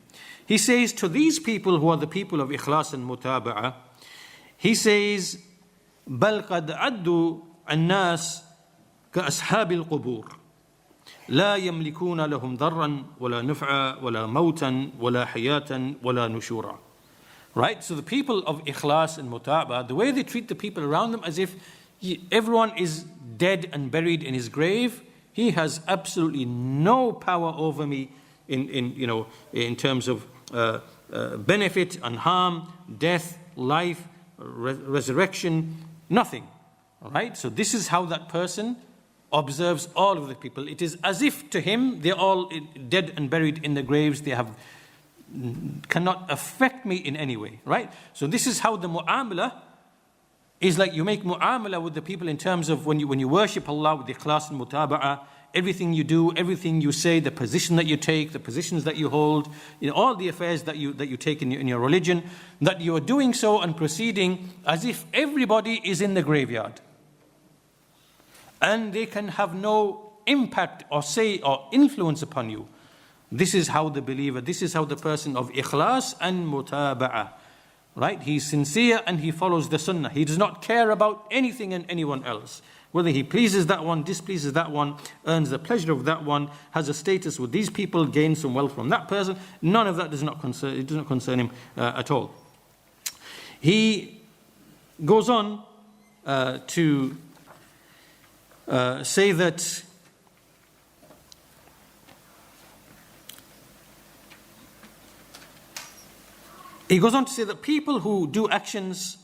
He says to these people who are the people of ikhlas and mutaba'ah, he says, بَلْ قَدْ عَدُّوا النَّاسِ كَأَصْحَابِ الْقُبُورِ لا يملكون لهم ضرا ولا نفعا ولا موتا ولا حياة ولا نشورا. Right? So the people of ikhlas and mutaba'ah, the way they treat the people around them as if everyone is dead and buried in his grave. He has absolutely no power over me in terms of benefit and harm, death, life, resurrection, nothing. Right? So this is how that person observes all of the people. It is as if to him they're all dead and buried in the graves. They cannot affect me in any way, right? So this is how the mu'amala is like. You make mu'amala with the people in terms of when you worship Allah with ikhlas and mutaba'ah, everything you do, everything you say, the position that you take, the positions that you hold, all the affairs that you take in your religion, that you are doing so and proceeding as if everybody is in the graveyard. And they can have no impact or say or influence upon you. This is how the believer, this is how the person of ikhlas and mutaba'ah, right? He's sincere and he follows the sunnah. He does not care about anything and anyone else. Whether he pleases that one, displeases that one, earns the pleasure of that one, has a status with these people, gains some wealth from that person, none of that does not concern him at all. He goes on to say that people who do actions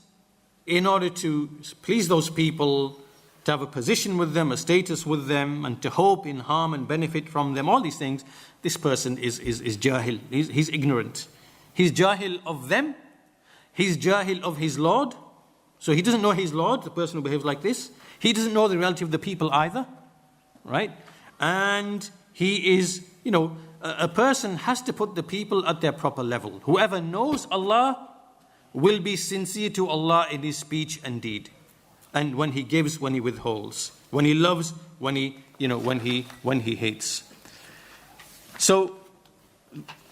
in order to please those people, to have a position with them, a status with them, and to hope in harm and benefit from them, all these things, this person is jahil. He's ignorant. He's jahil of them. He's jahil of his Lord. So he doesn't know his Lord, the person who behaves like this. He doesn't know the reality of the people either, right? And he is, a person has to put the people at their proper level. Whoever knows Allah will be sincere to Allah in his speech and deed. And when he gives, when he withholds, when he loves, when he hates. So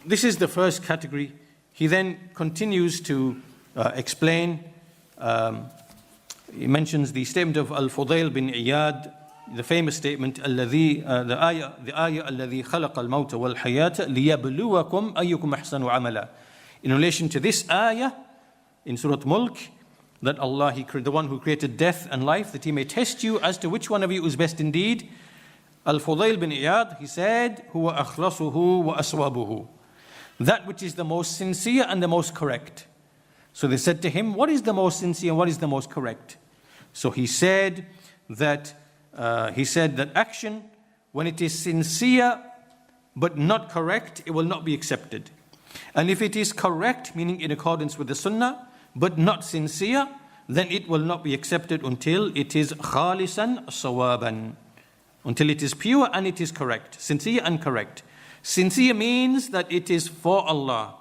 this is the first category. He then continues to explain. He mentions the statement of Al-Fudayl bin Iyad, the famous statement, the ayah الذي خلق الموت والحياة ليبلوكم أيكم أحسن عملا. In relation to this ayah in Surah Mulk, that Allah, the one who created death and life, that he may test you as to which one of you is best indeed. Al-Fudayl bin Iyad, he said, huwa akhlasuhu wa aswabuhu. That which is the most sincere and the most correct. So they said to him, what is the most sincere and what is the most correct? So he said that action, when it is sincere but not correct, it will not be accepted. And if it is correct, meaning in accordance with the Sunnah, but not sincere, then it will not be accepted until it is khalisan sawaban, until it is pure and it is correct, sincere and correct. Sincere means that it is for Allah.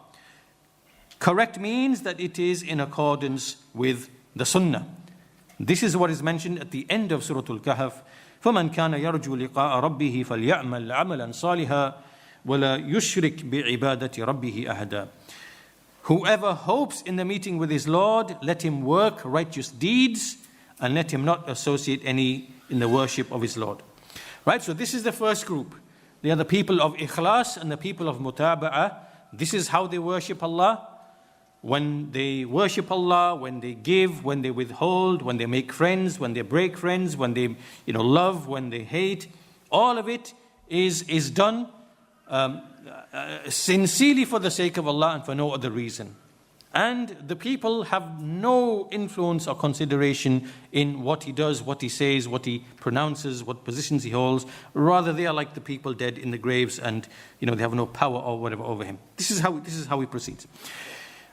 Correct means that it is in accordance with the Sunnah. This is what is mentioned at the end of Surah Al-Kahf. فَمَنْ كَانَ يَرْجُو لِقَاءَ رَبِّهِ فَلْيَعْمَلْ عَمَلًا صَالِحًا وَلَا يُشْرِكْ بِعِبَادَةِ رَبِّهِ أَحَدًا. Whoever hopes in the meeting with his Lord, let him work righteous deeds and let him not associate any in the worship of his Lord. Right, so this is the first group. They are the people of ikhlas and the people of mutaba'ah. This is how they worship Allah. When they worship Allah, when they give, when they withhold, when they make friends, when they break friends, when they love, when they hate, all of it is done sincerely for the sake of Allah and for no other reason. And the people have no influence or consideration in what he does, what he says, what he pronounces, what positions he holds. Rather, they are like the people dead in the graves, and they have no power or whatever over him. This is how he proceeds.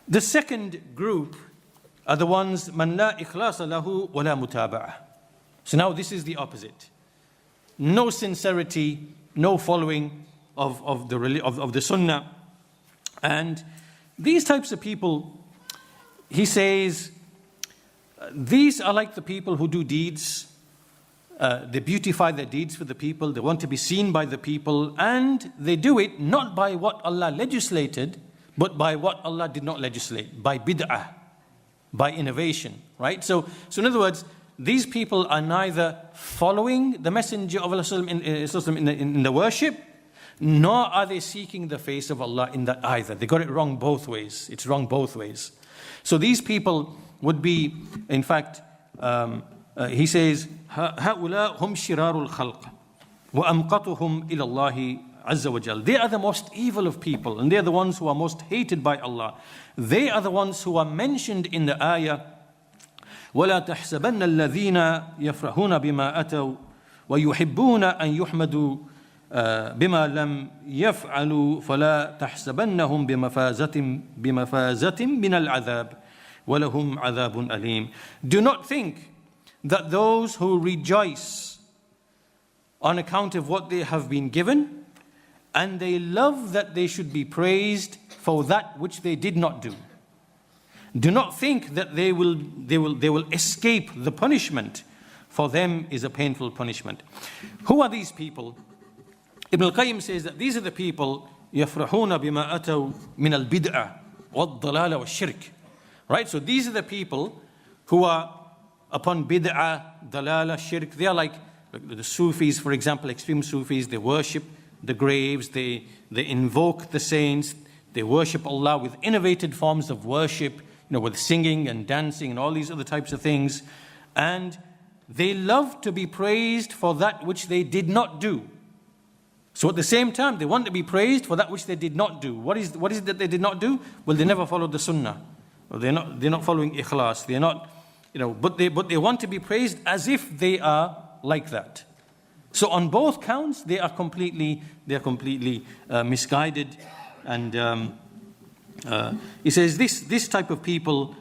The second group are the ones man la ikhlasa lahu wa la mutaba'ah. So now this is the opposite. No sincerity, no following of the Sunnah. And these types of people, he says, these are like the people who do deeds. They beautify their deeds for the people. They want to be seen by the people. And they do it not by what Allah legislated, but by what Allah did not legislate, by bid'ah, by innovation, right? So in other words, these people are neither following the Messenger of Allah in the worship, nor are they seeking the face of Allah in that either. They got it wrong both ways. It's wrong both ways. So these people would be, in fact, he says, هؤلاء هم شرار الخلق وأمقتهم إلى الله عز وجل. They are the most evil of people, and they are the ones who are most hated by Allah. They are the ones who are mentioned in the ayah, وَلَا تَحْسَبَنَّ الَّذِينَ يَفْرَحُونَ بِمَا أَتَوْا وَيُحِبُّونَ أَن يُحْمَدُوا بما لم يفعلوا فلا تحسبنهم بمفازة من العذاب ولهم عذاب أليم. Do not think that those who rejoice on account of what they have been given and they love that they should be praised for that which they did not do. Do not think that they will escape the punishment, for them is a painful punishment. Who are these people? Ibn al-Qayyim says that these are the people يَفْرَحُونَ بِمَا أَتَوْا مِنَ الْبِدْعَةِ وَالضَّلَالَ وَالشِّرْكِ. Right? So these are the people who are upon bid'ah, dalala, shirk. They are like the Sufis, for example, extreme Sufis. They worship the graves, they invoke the saints, they worship Allah with innovated forms of worship, with singing and dancing and all these other types of things. And they love to be praised for that which they did not do. So at the same time, they want to be praised for that which they did not do. What is it that they did not do? Well, they never followed the Sunnah. Or they're not following ikhlas. They're not, but they want to be praised as if they are like that. So on both counts, they are completely misguided. And he says this type of people,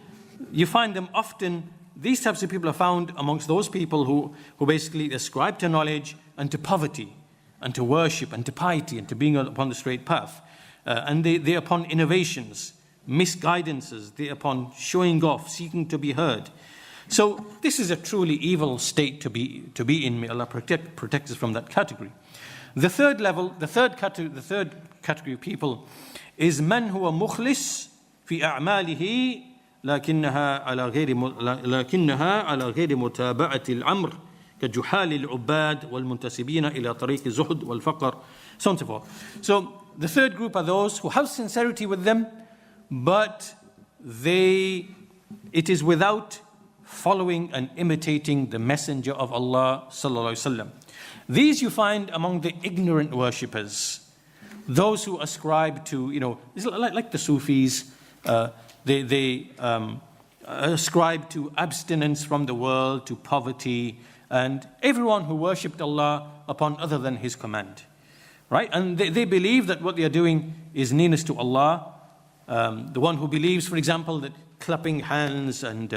you find them often. These types of people are found amongst those people who basically ascribe to knowledge and to poverty and to worship and to piety and to being upon the straight path. And they're upon innovations, misguidances, they're upon showing off, seeking to be heard. So this is a truly evil state to be in. May Allah protect us from that category. The third category of people is man huwa mukhlis fi a'malihi lakinnaha ala ghayri mutaba'ati al-amr كجحال العباد والمنتسبين إلى طريق الزهد والفقر, so on and so forth. So the third group are those who have sincerity with them, but it is without following and imitating the Messenger of Allah sallallahu alaihi wasallam. These you find among the ignorant worshippers, those who ascribe to, like the Sufis, they ascribe to abstinence from the world, to poverty, and everyone who worshipped Allah upon other than His command, right? And they believe that what they are doing is nearness to Allah. The one who believes, for example, that clapping hands and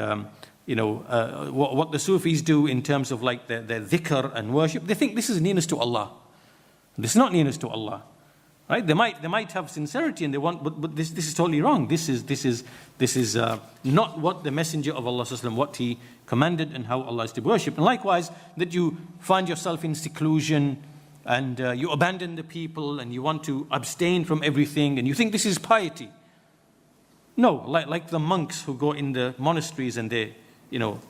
what the Sufis do in terms of like their dhikr and worship, they think this is nearness to Allah. This is not nearness to Allah, right? They might have sincerity and they want, but this is totally wrong. This is not what the Messenger of Allah sallallahu alaihi wasallam, what he commanded and how Allah is to be worshipped. And likewise, that you find yourself in seclusion and you abandon the people and you want to abstain from everything and you think this is piety. No, like the monks who go in the monasteries and they,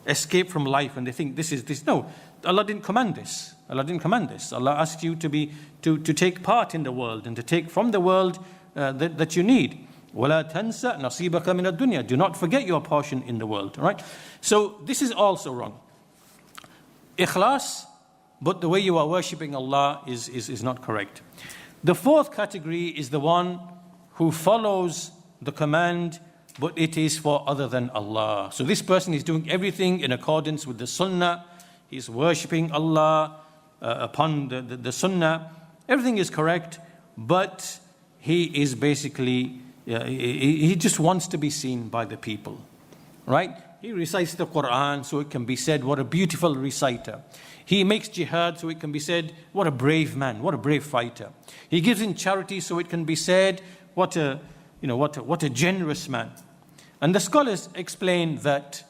escape from life and they think this is this. No, Allah didn't command this. Allah didn't command this. Allah asked you to take part in the world and to take from the world that you need. وَلَا تَنْسَ نَصِيبَكَ مِنَ الدُّنْيا. Do not forget your portion in the world. Right? So this is also wrong. Ikhlas, but the way you are worshipping Allah is not correct. The fourth category is the one who follows the command, but it is for other than Allah. So this person is doing everything in accordance with the Sunnah. He's worshipping Allah upon the Sunnah. Everything is correct, but he is basically, he just wants to be seen by the people, right? He recites the Quran so it can be said, what a beautiful reciter. He makes jihad so it can be said, what a brave man, what a brave fighter. He gives in charity so it can be said, what a generous man. And the scholars explain that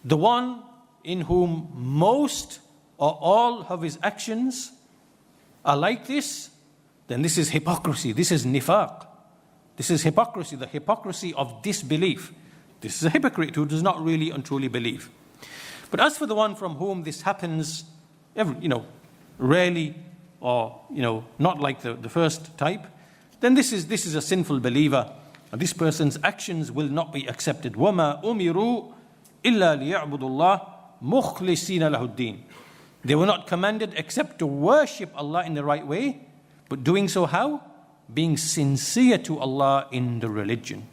the one in whom most or all of his actions are like this, then this is hypocrisy, this is nifaq. This is hypocrisy, the hypocrisy of disbelief. This is a hypocrite who does not really and truly believe. But as for the one from whom this happens, rarely or, not like the first type, then this is a sinful believer. And this person's actions will not be accepted. وَمَا أُمِرُوا إِلَّا لِيَعْبُدُوا اللَّهِ مُخْلِصِينَ لَهُ الدِّينَ. They were not commanded except to worship Allah in the right way, but doing so how? Being sincere to Allah in the religion.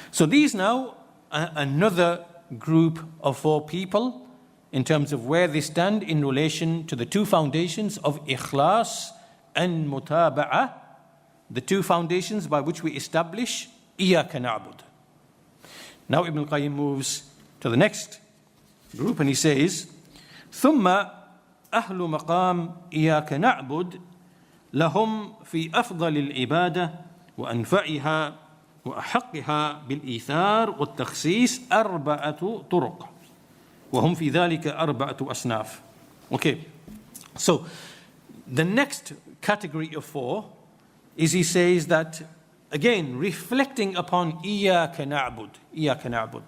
So these now are another group of 4 people in terms of where they stand in relation to the 2 foundations of ikhlas and mutaba'ah, the 2 foundations by which we establish إِيَّاكَ نَعْبُدُ. Now Ibn al-Qayyim moves to the next group and he says, ثُمَّ أَهْلُ مَقَامِ إِيَّاكَ نَعْبُدُ لهم في أفضل العبادة وأنفعها وأحقها بالإيثار والتخصيص 4 طرق. وهم في ذلك أربعة أصناف. Okay, so the next category of 4 is, he says that, again, reflecting upon إياك نعبد.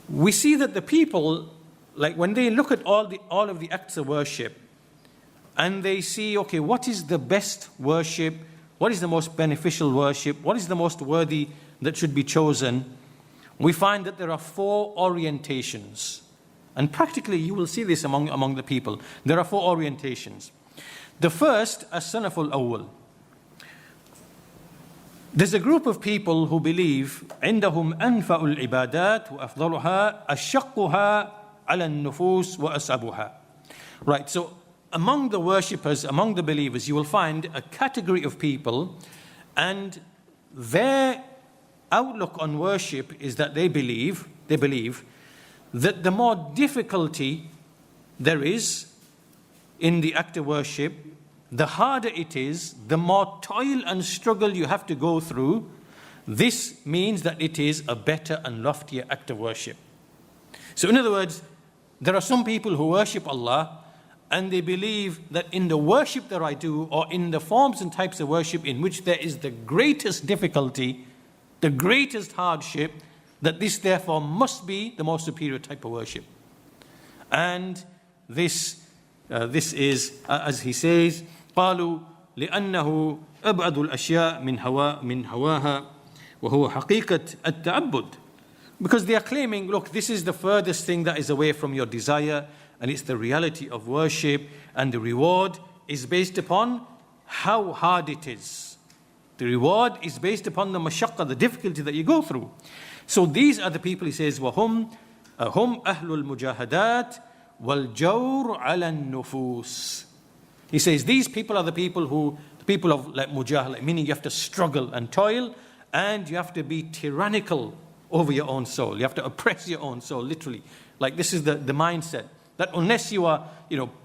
We see that the people, like when they look at all of the acts of worship, and they see, okay, what is the best worship? What is the most beneficial worship? What is the most worthy that should be chosen? We find that there are 4 orientations. And practically you will see this among the people. There are 4 orientations. The first, as-sanaf al-awwal. There's a group of people who believe عندهم أنفع العبادات وأفضلها أشقها على النفوس وأصعبها. Right, so among the worshippers, among the believers, you will find a category of people, and their outlook on worship is that they believe that the more difficulty there is in the act of worship, the harder it is, the more toil and struggle you have to go through. This means that it is a better and loftier act of worship. So in other words, there are some people who worship Allah, and they believe that in the worship that I do, or in the forms and types of worship in which there is the greatest difficulty, the greatest hardship, that this therefore must be the most superior type of worship. And this is, as he says, قالوا لأنه أبعد الأشياء من هواها وهو حقيقة التعبد. Because they are claiming, look, this is the furthest thing that is away from your desire, and it's the reality of worship, and the reward is based upon how hard it is. The reward is based upon the mashaqqa, the difficulty that you go through. So these are the people, he says, وَهُمْ أَهْلُ الْمُجَاهَدَاتِ وَالْجَوْرُ عَلَى النُّفُوسِ. He says these people are the people of like mujahid, meaning you have to struggle and toil, and you have to be tyrannical over your own soul. You have to oppress your own soul, literally. Like this is the mindset. That unless you are,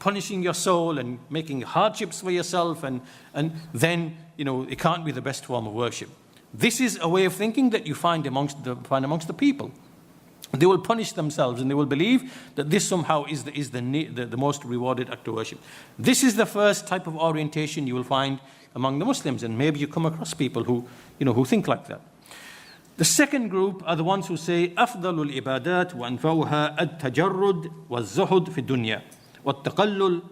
punishing your soul and making hardships for yourself, and then, it can't be the best form of worship. This is a way of thinking that you find amongst the people. They will punish themselves, and they will believe that this somehow is the most rewarded act of worship. This is the first type of orientation you will find among the Muslims, and maybe you come across people who think like that. The second group are the ones who say أفضل العبادات وأنفعها التجرد والزهد في الدنيا والتقلل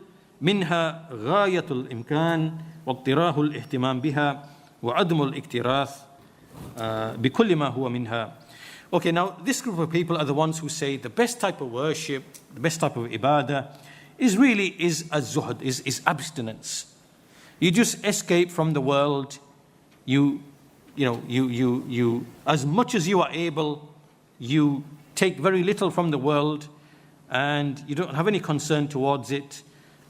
منها غاية الإمكان واضطراه الاهتمام بها وعدم الاكتراث بكل ما هو منها. Okay, now this group of people are the ones who say the best type of worship, the best type of ibadah is az-zuhd, is abstinence. You just escape from the world. You as much as you are able, you take very little from the world, and you don't have any concern towards it,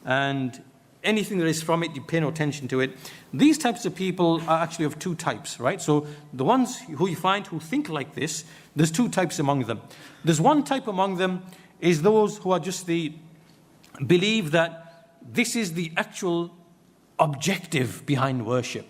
and anything that is from it, you pay no attention to it. These types of people are actually of 2 types, right? So the ones who you find who think like this, there's 2 types among them. There's one type among them is those who are just believe that this is the actual objective behind worship.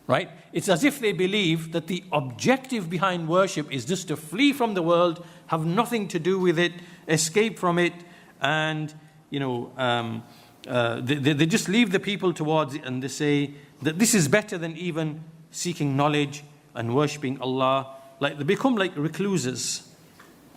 Right? It's as if they believe that the objective behind worship is just to flee from the world, have nothing to do with it, escape from it, and they just leave the people towards it, and they say that this is better than even seeking knowledge and worshipping Allah. Like they become like recluses.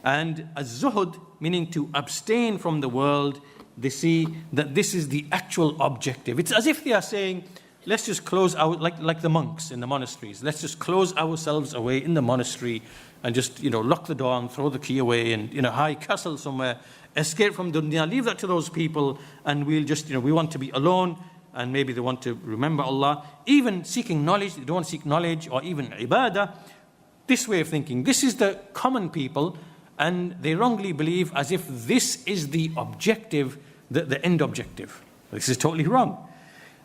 And az-zuhd, meaning to abstain from the world, they see that this is the actual objective. It's as if they are saying, let's just close out, like the monks in the monasteries. Let's just close ourselves away in the monastery and just, lock the door and throw the key away and, in a high castle somewhere, escape from dunya, leave that to those people, and we'll just, we want to be alone, and maybe they want to remember Allah. Even seeking knowledge, they don't want to seek knowledge, or even ibadah. This way of thinking, this is the common people, and they wrongly believe as if this is the objective, the end objective. This is totally wrong.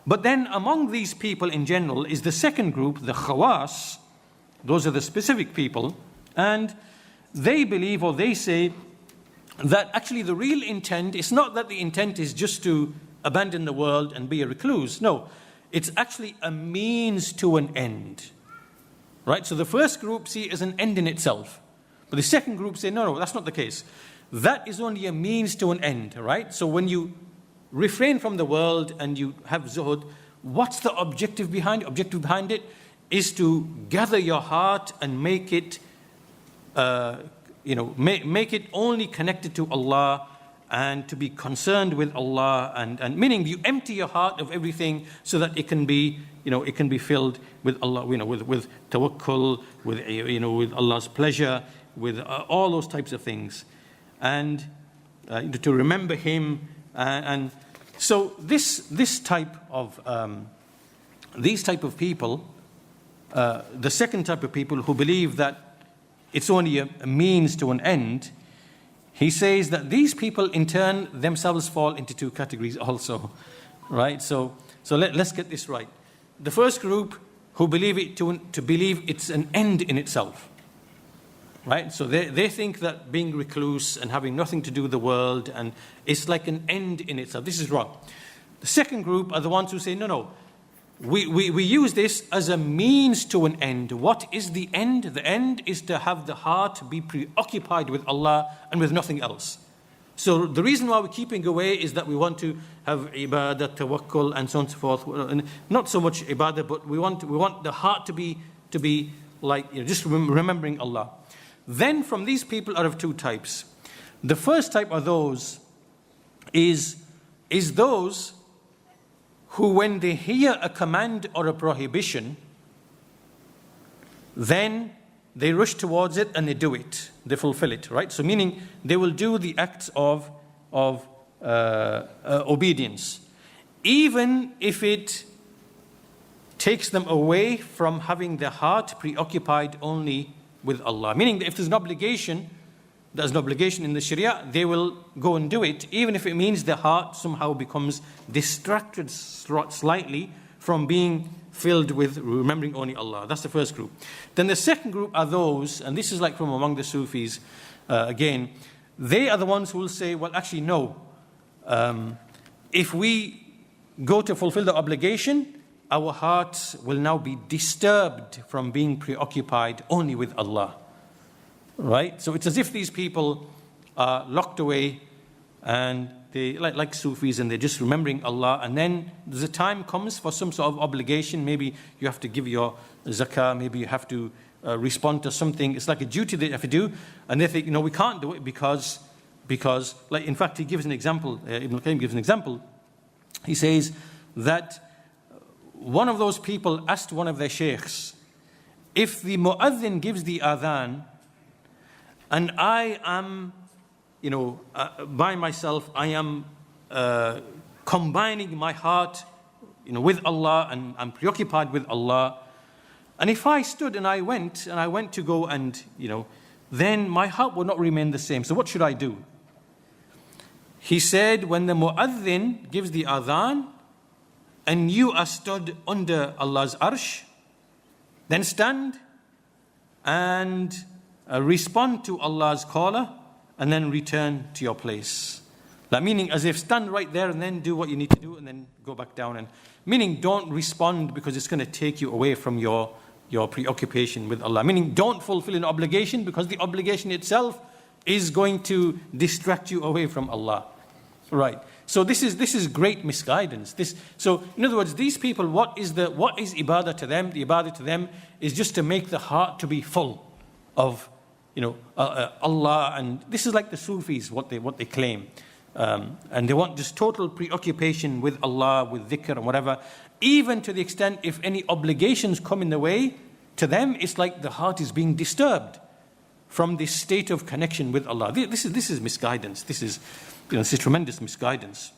But then among these people in general is the second group, the khawas. Those are the specific people. And they believe, or they say, that actually the real intent is not that the intent is just to abandon the world and be a recluse. No, it's actually a means to an end. Right? So the first group see it as an end in itself. But the second group say, no, that's not the case. that is only a means to an end, right? So when you refrain from the world and you have zuhud, what's the objective behind it? Objective behind it is to gather your heart and make it, make it only connected to Allah, and to be concerned with Allah, and meaning you empty your heart of everything so that it can be, it can be filled with Allah, with tawakkul, with Allah's pleasure, with all those types of things, and to remember Him, and so these type of people, the second type of people who believe that it's only a means to an end. He says that these people in turn themselves fall into two categories also, right? So let's get this right. The first group who believe it to believe it's an end in itself, right? So they think that being recluse and having nothing to do with the world, and it's like an end in itself. This is wrong. The second group are the ones who say, no. We use this as a means to an end. What is the end? The end is to have the heart be preoccupied with Allah and with nothing else. So the reason why we're keeping away is that we want to have ibadah, tawakkul, and so on and so forth. And not so much ibadah, but we want the heart to be like, just remembering Allah. Then from these people are of two types. The first type are those is those who, when they hear a command or a prohibition, then they rush towards it and they do it, they fulfill it, right? So meaning they will do the acts of obedience, even if it takes them away from having their heart preoccupied only with Allah. Meaning that if there's an obligation in the Sharia, they will go and do it, even if it means their heart somehow becomes distracted slightly from being filled with remembering only Allah. That's the first group. Then the second group are those, and this is like from among the Sufis, again, they are the ones who will say, well, actually, no. If we go to fulfill the obligation, our hearts will now be disturbed from being preoccupied only with Allah. Right? So it's as if these people are locked away and they like Sufis, and they're just remembering Allah, and then the time comes for some sort of obligation. Maybe you have to give your zakah, maybe you have to respond to something. It's like a duty that you have to do, and they think, we can't do it because like, in fact, he gives an example, Ibn al-Qayyim gives an example. He says that one of those people asked one of their sheikhs, if the mu'adhin gives the adhan, and I am, by myself, I am combining my heart, with Allah, and I'm preoccupied with Allah. And if I stood and I went to go and, then my heart will not remain the same. So what should I do? He said, when the mu'adhin gives the adhan, and you are stood under Allah's arsh, then stand and respond to Allah's caller, and then return to your place. That meaning, as if stand right there and then do what you need to do and then go back down. And meaning, don't respond because it's going to take you away from your preoccupation with Allah. Meaning, don't fulfill an obligation because the obligation itself is going to distract you away from Allah. Right. So this is great misguidance. So in other words, these people, what is ibadah to them? The ibadah to them is just to make the heart to be full of Allah, and this is like the Sufis, what they claim, and they want just total preoccupation with Allah, with dhikr and whatever, even to the extent if any obligations come in the way, to them it's like the heart is being disturbed from this state of connection with Allah. This is misguidance. This is tremendous misguidance.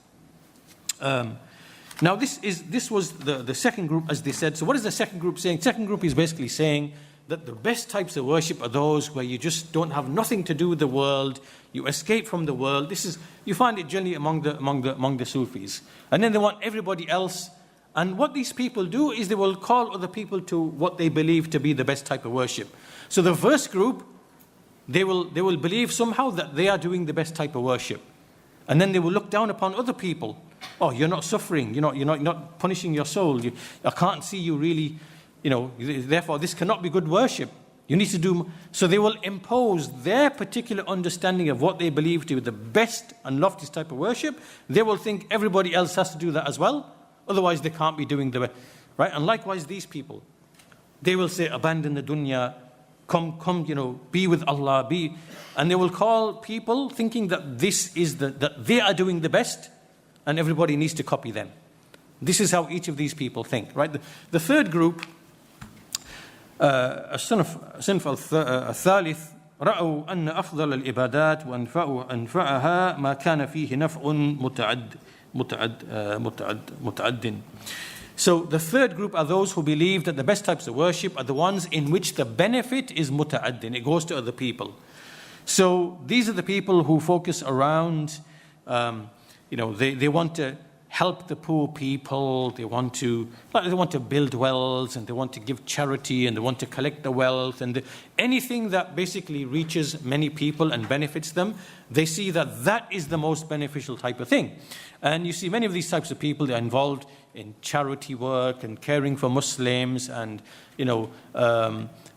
Now this was the second group, as they said. So what is the second group saying? Second group is basically saying that the best types of worship are those where you just don't have nothing to do with the world, you escape from the world. You find it generally among the Sufis. And then they want everybody else. And what these people do is they will call other people to what they believe to be the best type of worship. So the first group, they will believe somehow that they are doing the best type of worship. And then they will look down upon other people. Oh, you're not suffering, you're not punishing your soul. I can't see you really, therefore this cannot be good worship. You need to do, so they will impose their particular understanding of what they believe to be the best and loftiest type of worship. They will think everybody else has to do that as well. Otherwise they can't be doing the, right? And likewise these people, they will say, abandon the dunya, come, be with Allah, and they will call people thinking that that they are doing the best and everybody needs to copy them. This is how each of these people think, right? The third group, الصنف الثالث رأوا أن أفضل العبادات وأنفعها ما كان فيه نفع متعد. So the third group are those who believe that the best types of worship are the ones in which the benefit is muta'addin, it goes to other people. So these are the people who focus around, they want to help the poor people, they want to build wells, and they want to give charity, and they want to collect the wealth, and anything that basically reaches many people and benefits them, they see that is the most beneficial type of thing. And you see many of these types of people, they're involved in charity work and caring for Muslims, and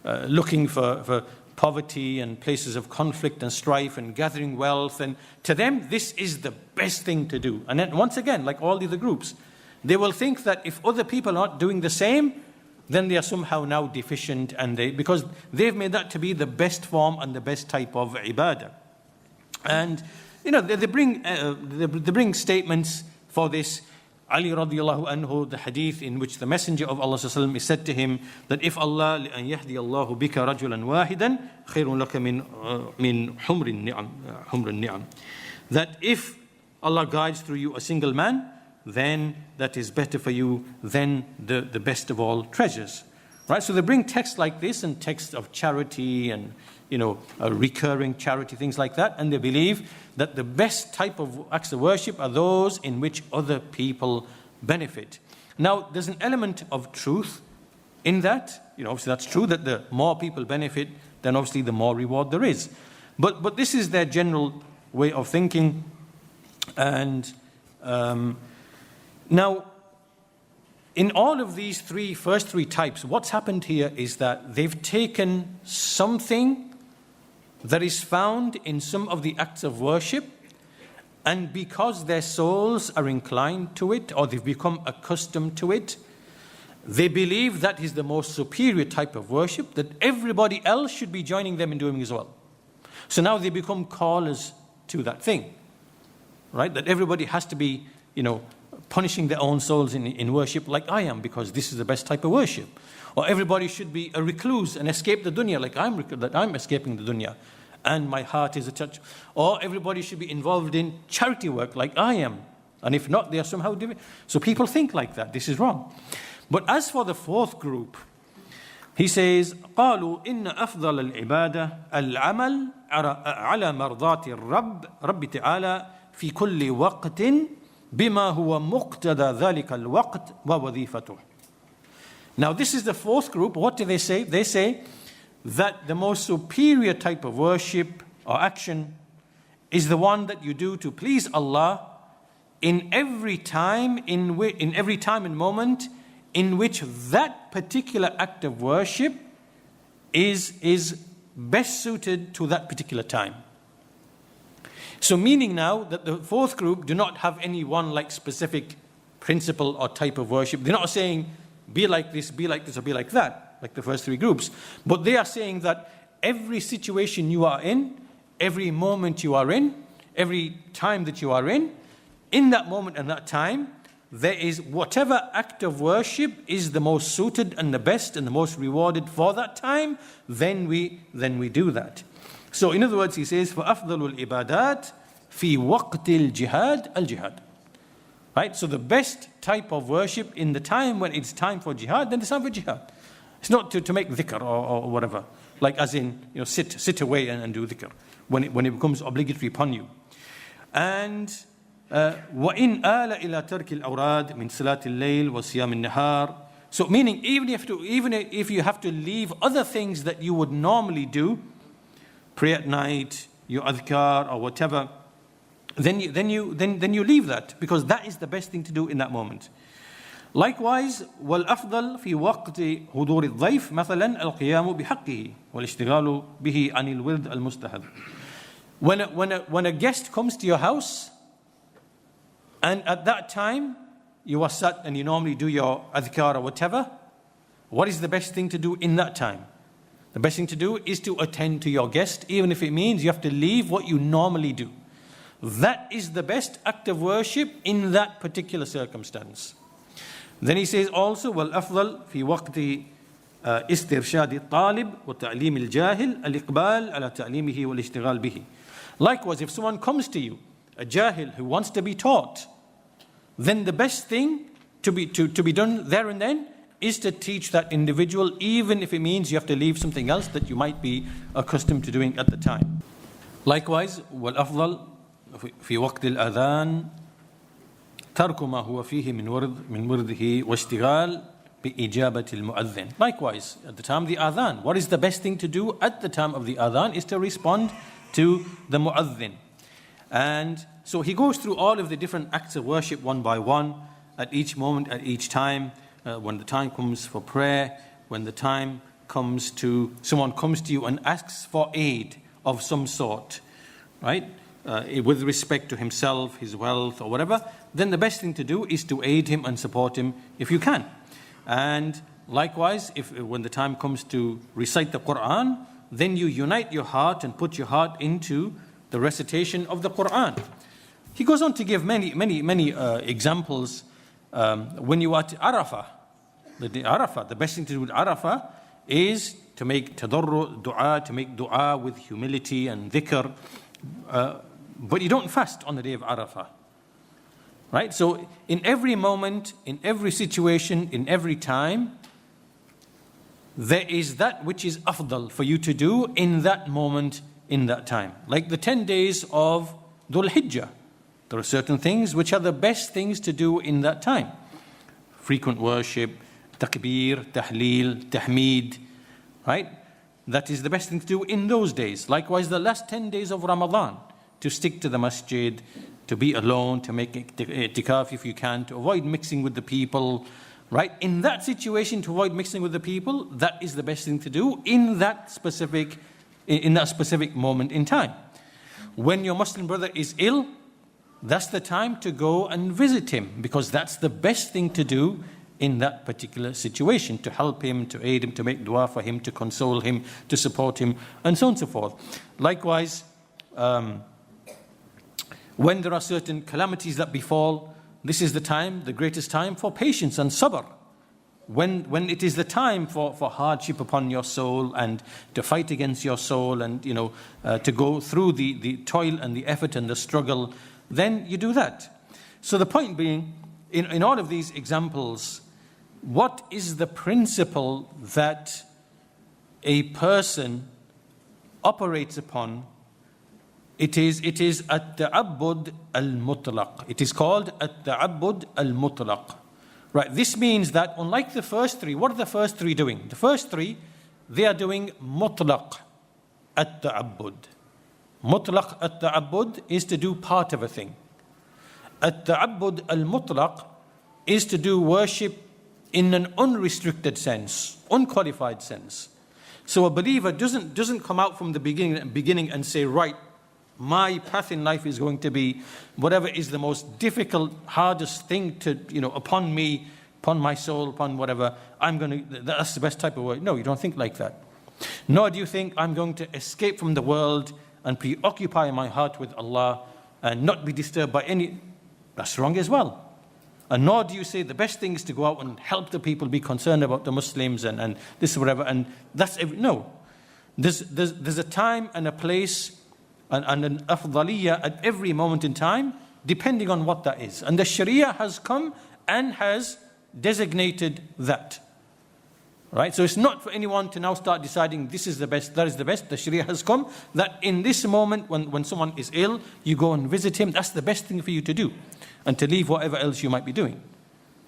looking for poverty and places of conflict and strife and gathering wealth, and to them this is the best thing to do. And then once again, like all the other groups, they will think that if other people are not doing the same, then they are somehow now deficient, and because they've made that to be the best form and the best type of ibadah. And they bring statements for this. Ali radiallahu anhu, the hadith in which the Messenger of Allah sallallahu alaihi wasallam is said to him that if Allah لأن يهدي الله بك رجلا واحدا خير لك من حمر النعم, that if Allah guides through you a single man, then that is better for you than the best of all treasures. Right? So they bring texts like this and texts of charity and a recurring charity, things like that, and they believe that the best type of acts of worship are those in which other people benefit. Now, there's an element of truth in that. Obviously that's true, that the more people benefit, then obviously the more reward there is. But this is their general way of thinking. And now, in all of these first three types, what's happened here is that they've taken something that is found in some of the acts of worship, and because their souls are inclined to it, or they've become accustomed to it, they believe that is the most superior type of worship, that everybody else should be joining them in doing as well. So now they become callers to that thing, right? That everybody has to be, punishing their own souls in worship like I am, because this is the best type of worship. Or everybody should be a recluse and escape the dunya like I'm escaping the dunya, and my heart is attached. Or everybody should be involved in charity work like I am, and if not, they are somehow different. So people think like that. This is wrong. But as for the fourth group, he says, قالوا إن أفضل العبادة العمل على مرضات رب تعالى في كل وقت بما هو مقتضى ذلك الوقت ووظيفته. Now this is the fourth group. What do they say? They say that the most superior type of worship or action is the one that you do to please Allah in every time and moment in which that particular act of worship is best suited to that particular time. So meaning now that the fourth group do not have any one specific principle or type of worship. They're not saying be like this, or be like that, like the first three groups. But they are saying that every situation you are in, every moment you are in, every time that you are in that moment and that time, there is whatever act of worship is the most suited and the best and the most rewarded for that time, then we do that. So in other words, he says, فَأَفْضَلُ الْإِبَادَاتِ فِي وَقْتِ الْجِهَادِ الْجِهَادِ. Right? So the best type of worship in the time when it's time for jihad, then it's time for jihad. It's not to make dhikr or whatever. Like as in, sit away and do dhikr when it becomes obligatory upon you. And وَإِنْ آلَ إِلَى تَرْكِ الْأَوْرَادِ مِنْ صِلَاةِ اللَّيْلِ وَصِيَامِ النَّهَارِ. So meaning even if you have to leave other things that you would normally do, pray at night, your adhkar or whatever, then you leave that, because that is the best thing to do in that moment. Likewise, والأفضل في وقت حضور الضيف مثلا القيام بحقه والاشتغال به عن الورد المستحب. When a guest comes to your house, and at that time you are sat and you normally do your adhkar or whatever, what is the best thing to do in that time? The best thing to do is to attend to your guest, even if it means you have to leave what you normally do. That is the best act of worship in that particular circumstance. Then he says also, وَالْأَفْضَلْ فِي وَقْتِ إِسْتِرْشَادِ الطَّالِبِ وَتَعْلِيمِ الْجَاهِلِ الْإِقْبَالِ عَلَى تَعْلِيمِهِ وَالْإِشْتِغَالِ بِهِ. Likewise, if someone comes to you, a jahil who wants to be taught, then the best thing to be done there and then is to teach that individual, even if it means you have to leave something else that you might be accustomed to doing at the time. Likewise, وَالْأَفْضَلْ فِي وَقْتِ الْأَذَانِ تَرْكُ مَا هُوَ فِيهِ مِنْ وِرْدِهِ وَاشْتِغَالِ بِإِجَابَةِ الْمُؤَذِّنِ. Likewise, at the time of the adhan, what is the best thing to do at the time of the adhan is to respond to the mu'adhin. And so he goes through all of the different acts of worship one by one, at each moment, at each time, when the time comes for prayer, when the time comes to, someone comes to you and asks for aid of some sort, right? With respect to himself, his wealth or whatever, then the best thing to do is to aid him and support him if you can. And likewise, when the time comes to recite the Quran, then you unite your heart and put your heart into the recitation of the Quran. He goes on to give many examples. When you are at Arafah, the best thing to do with Arafah is to make tadarru, dua, to make dua with humility and dhikr. But you don't fast on the day of Arafah. Right? So in every moment, in every situation, in every time, there is that which is afdal for you to do in that moment, in that time. Like the 10 days of Dhul Hijjah. There are certain things which are the best things to do in that time. Frequent worship, takbir, tahleel, tahmeed, right? That is the best thing to do in those days. Likewise, the last 10 days of Ramadan, to stick to the masjid, to be alone, to make i'tikaf if you can, to avoid mixing with the people, right? In that situation, to avoid mixing with the people, that is the best thing to do in that specific moment in time. When your Muslim brother is ill, that's the time to go and visit him, because that's the best thing to do in that particular situation, to help him, to aid him, to make dua for him, to console him, to support him, and so on and so forth. Likewise, when there are certain calamities that befall, this is the time, the greatest time for patience and sabr. When it is the time for hardship upon your soul and to fight against your soul and to go through the toil and the effort and the struggle, then you do that. So the point being, in all of these examples, what is the principle that a person operates upon? It is at-ta'abbud al-mutlaq. It is called at-ta'abbud al-mutlaq. Right, this means that unlike the first three, what are the first three doing? The first three, they are doing mutlaq at-ta'abbud. Mutlaq at-ta'abbud is to do part of a thing. At-ta'abbud al-mutlaq is to do worship in an unrestricted sense, unqualified sense. So a believer doesn't come out from the beginning and say, right, my path in life is going to be whatever is the most difficult, hardest thing to, upon me, upon my soul, upon whatever, that's the best type of work. No, you don't think like that. Nor do you think I'm going to escape from the world and preoccupy my heart with Allah and not be disturbed by any. That's wrong as well. And nor do you say the best thing is to go out and help the people, be concerned about the Muslims and this whatever. And that's no. There's a time and a place and an afdaliyah at every moment in time, depending on what that is. And the Sharia has come and has designated that. Right? So it's not for anyone to now start deciding this is the best, that is the best. The Sharia has come that in this moment when someone is ill, you go and visit him. That's the best thing for you to do. And to leave whatever else you might be doing.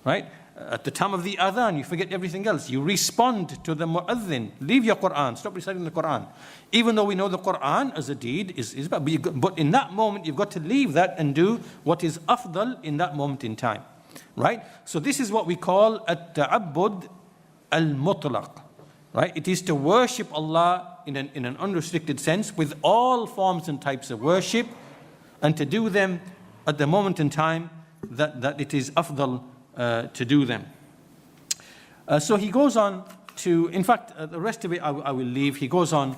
Right? At the time of the adhan, you forget everything else. You respond to the mu'adhin. Leave your Quran. Stop reciting the Quran. Even though we know the Quran as a deed is but in that moment, you've got to leave that and do what is afdal in that moment in time. right? So this is what we call at-ta'abbud al-mutlaq, right? It is to worship Allah in an unrestricted sense with all forms and types of worship, and to do them at the moment in time that it is afdal to do them. So he goes on to, in fact, the rest of it I will leave. He goes on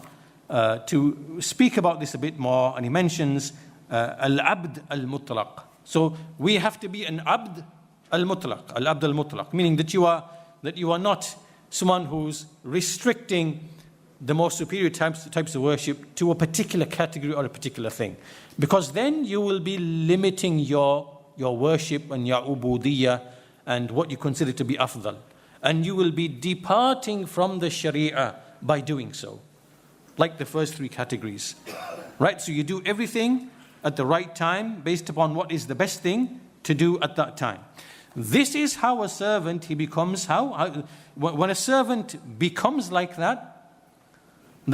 to speak about this a bit more, and he mentions al-abd al-mutlaq. So we have to be an abd al-mutlaq, al-abd al-mutlaq, meaning that you are not someone who's restricting the most superior types of worship to a particular category or a particular thing, because then you will be limiting your worship and your ubudiyyah and what you consider to be afdal, and you will be departing from the sharia by doing so, like the first three categories, right? So you do everything at the right time based upon what is the best thing to do at that time. This is how a servant, he becomes when a servant becomes like that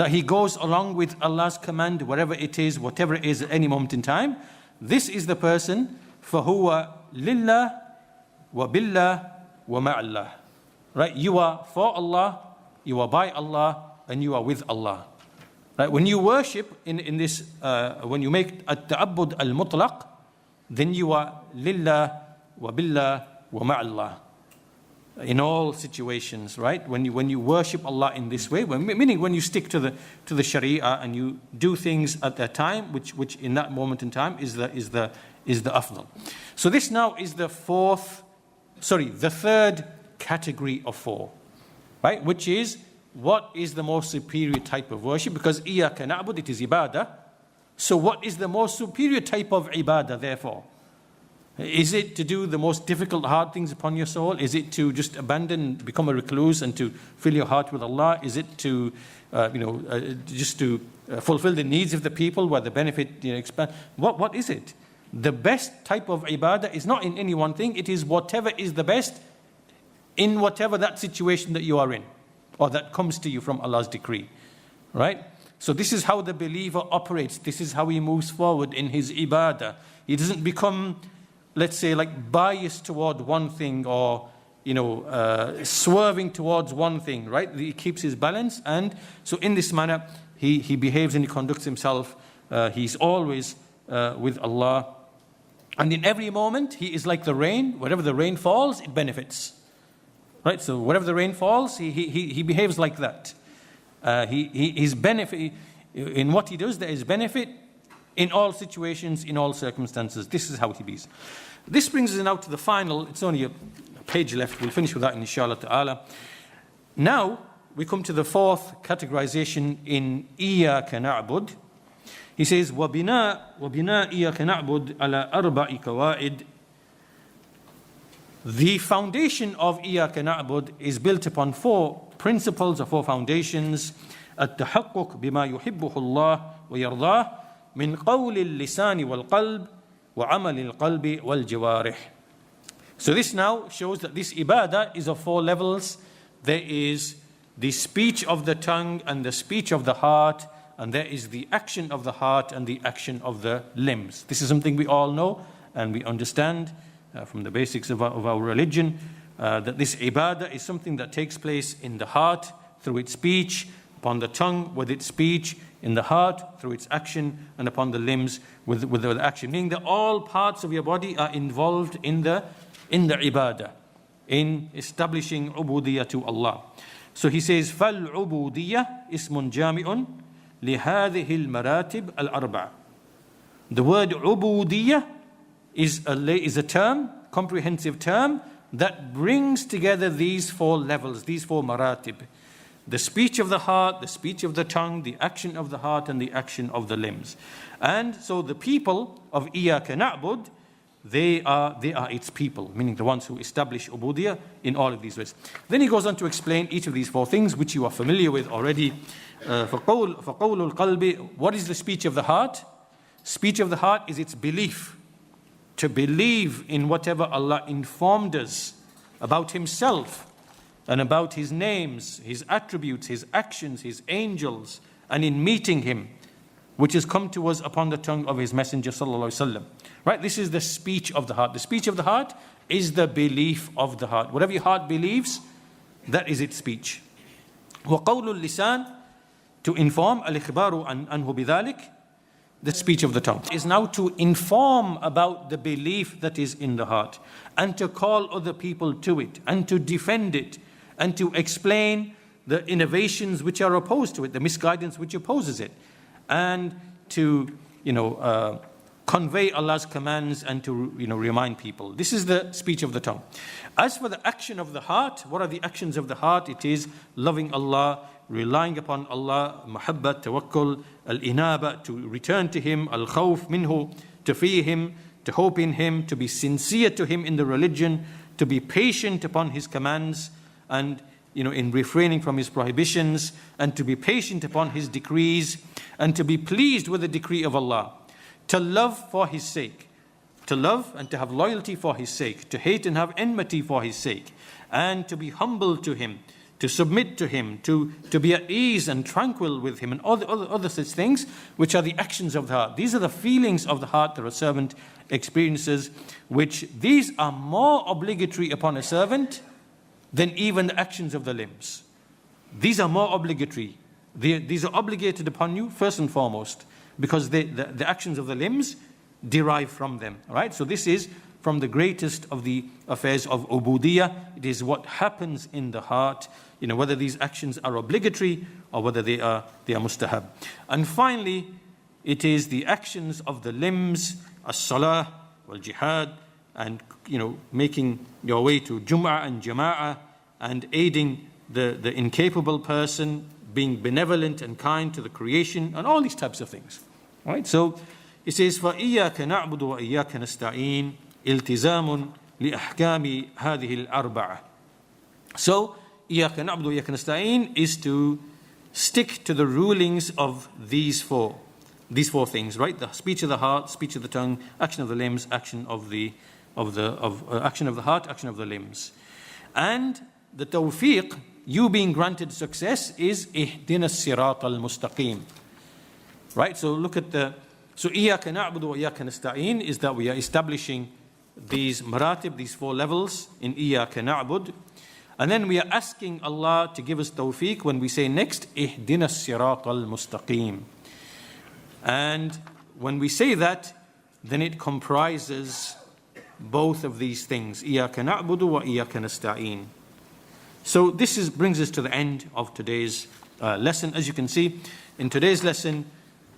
he goes along with Allah's command, whatever it is at any moment in time, this is the person فَهُوَ لِلَّهِ وَبِاللَّهِ وَمَعَ. Right? You are for Allah, you are by Allah, and you are with Allah. Right? When you worship in this, when you make at-ta'abbud al-mutlaq, then you are lillah wa billah wa ma'allah in all situations, right? When you worship Allah in this way, meaning when you stick to the Sharia and you do things at that time, which in that moment in time is the afdal. So this now is the third category of four, right? Which is, what is the most superior type of worship? Because iyyaka na'bud, it is ibadah. So what is the most superior type of ibadah, therefore? Is it to do the most difficult, hard things upon your soul? Is it to just abandon, become a recluse and to fill your heart with Allah? Is it to, just to fulfill the needs of the people where the benefit expand? What is it? The best type of ibadah is not in any one thing. It is whatever is the best in whatever that situation that you are in, or that comes to you from Allah's decree, right? So this is how the believer operates. This is how he moves forward in his ibadah. He doesn't become, let's say, like biased toward one thing, or swerving towards one thing, right? He keeps his balance, and so in this manner he behaves and he conducts himself. He's always with Allah, and in every moment he is like the rain. Wherever the rain falls, it benefits, right? So wherever the rain falls, he behaves like that. His benefit in what he does, there is benefit in all situations, in all circumstances. This is how he is. This brings us now to the final. It's only a page left. We'll finish with that, inshallah ta'ala. Now we come to the fourth categorization in iyyaka na'bud. He says, وَبِنَاء إِيَّاكَ نَعْبُدْ عَلَى أَرْبَعِ قَوَائِدٍ. The foundation of إِيَّاكَ نَعْبُدْ is built upon four principles or four foundations. التحقق بما يحبه الله ويرضاه من قول اللسان والقلب وعمل القلب والجوارح. So this now shows that this ibadah is of four levels. There is the speech of the tongue and the speech of the heart, and there is the action of the heart and the action of the limbs. This is something we all know and we understand from the basics of our religion, that this ibadah is something that takes place in the heart through its speech, upon the tongue with its speech, in the heart through its action, and upon the limbs with the action. Meaning that all parts of your body are involved in the ibadah, in establishing ubudiyyah to Allah. So he says, فَالْعُبُودِيَّةِ اسْمٌ جَامِعٌ لِهَذِهِ الْمَرَاتِبِ الْأَرْبَعِ. The word ubudiyyah is a term, comprehensive term, that brings together these four levels, these four maratib. The speech of the heart, the speech of the tongue, the action of the heart, and the action of the limbs. And so the people of iyyaka na'bud, they are its people, meaning the ones who establish ubudiyyah in all of these ways. Then he goes on to explain each of these four things, which you are familiar with already. فَقَوْلُ الْقَلْبِ. What is the speech of the heart? Speech of the heart is its belief. To believe in whatever Allah informed us about Himself and about His names, His attributes, His actions, His angels, and in meeting Him which has come to us upon the tongue of his messenger sallallahu alaihi wasallam. Right? This is the speech of the heart. The speech of the heart is the belief of the heart. Whatever your heart believes, that is its speech. وَقَوْلُ اللِّسَانِ, to inform, al-ikhbaru anhu bidhalik, the speech of the tongue, is now to inform about the belief that is in the heart, and to call other people to it, and to defend it, and to explain the innovations which are opposed to it, the misguidance which opposes it, and to convey Allah's commands and to remind people. This is the speech of the tongue. As for the action of the heart, what are the actions of the heart? It is loving Allah, relying upon Allah, muhabbat, tawakkul, al-inaba, to return to Him, al-khawf minhu, to fear Him, to hope in Him, to be sincere to Him in the religion, to be patient upon His commands, and in refraining from His prohibitions, and to be patient upon His decrees, and to be pleased with the decree of Allah, to love for His sake, to love and to have loyalty for His sake, to hate and have enmity for His sake, and to be humble to Him, to submit to Him, to be at ease and tranquil with Him, and other such things, which are the actions of the heart. These are the feelings of the heart that a servant experiences, which these are more obligatory upon a servant than even the actions of the limbs. These are more obligatory. These are obligated upon you first and foremost, because the actions of the limbs derive from them. Right? So this is from the greatest of the affairs of ubudiyah. It is what happens in the heart, whether these actions are obligatory or whether they are mustahab. And finally, it is the actions of the limbs, as-salah, wal-jihad, and making your way to Jum'ah and Jama'ah, and aiding the incapable person, being benevolent and kind to the creation, and all these types of things. Right? So it says, فَإِيَّاكَ نَعْبُدُ وَإِيَّاكَ نَسْتَعِينُ إِلْتِزَامٌ لِأَحْكَامِ هَذِهِ الْأَرْبَعَةِ. So إِيَّاكَ نَعْبُدُ وَإِيَّاكَ نَسْتَعِينُ is to stick to the rulings of these four things, right? The speech of the heart, speech of the tongue, action of the limbs, action of the action of the heart, action of the limbs. And the tawfiq, you being granted success, is ihdina as-sirat al-mustaqim. Right? So look at so إِيَّاكَ نَعْبُدُ وَإِيَّاكَ نَسْتَعِينُ is that we are establishing these maratib, these four levels in إِيَّاكَ نَعْبُدُ. And then we are asking Allah to give us tawfiq when we say next, ihdina as-sirat al-mustaqim. And when we say that, then it comprises both of these things, إِيَّاكَ نَعْبُدُ وَإِيَّاكَ نَسْتَعِينُ. So this brings us to the end of today's lesson. As you can see, in today's lesson,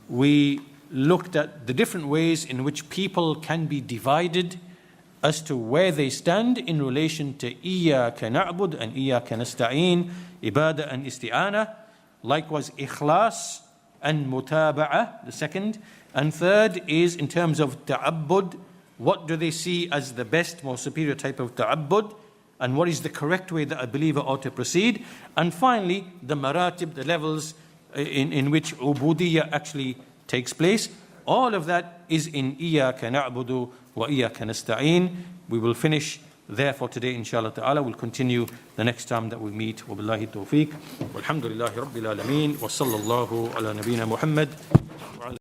we looked at the different ways in which people can be divided as to where they stand in relation to إِيَّاكَ نَعْبُدُ and إِيَّاكَ نَسْتَعِينُ, ibadah and isti'anah. Likewise, ikhlas and mutaba'ah, the second. And third is in terms of ta'abbud. What do they see as the best, more superior type of ta'abbud? And what is the correct way that a believer ought to proceed? And finally, the maratib, the levels in which ubudiyya actually takes place. All of that is in إِيَّاكَ نَعْبُدُ وَإِيَّاكَ نَسْتَعِينُ. We will finish there for today, inshallah ta'ala. We'll continue the next time that we meet. وَبِاللَّهِ التَّوْفِيقِ وَالْحَمْدُ لِلَّهِ رَبِّ الْعَالَمِينَ وَصَلَّى اللَّهُ عَلَى نَبِينَ مُحَمَّدٍ.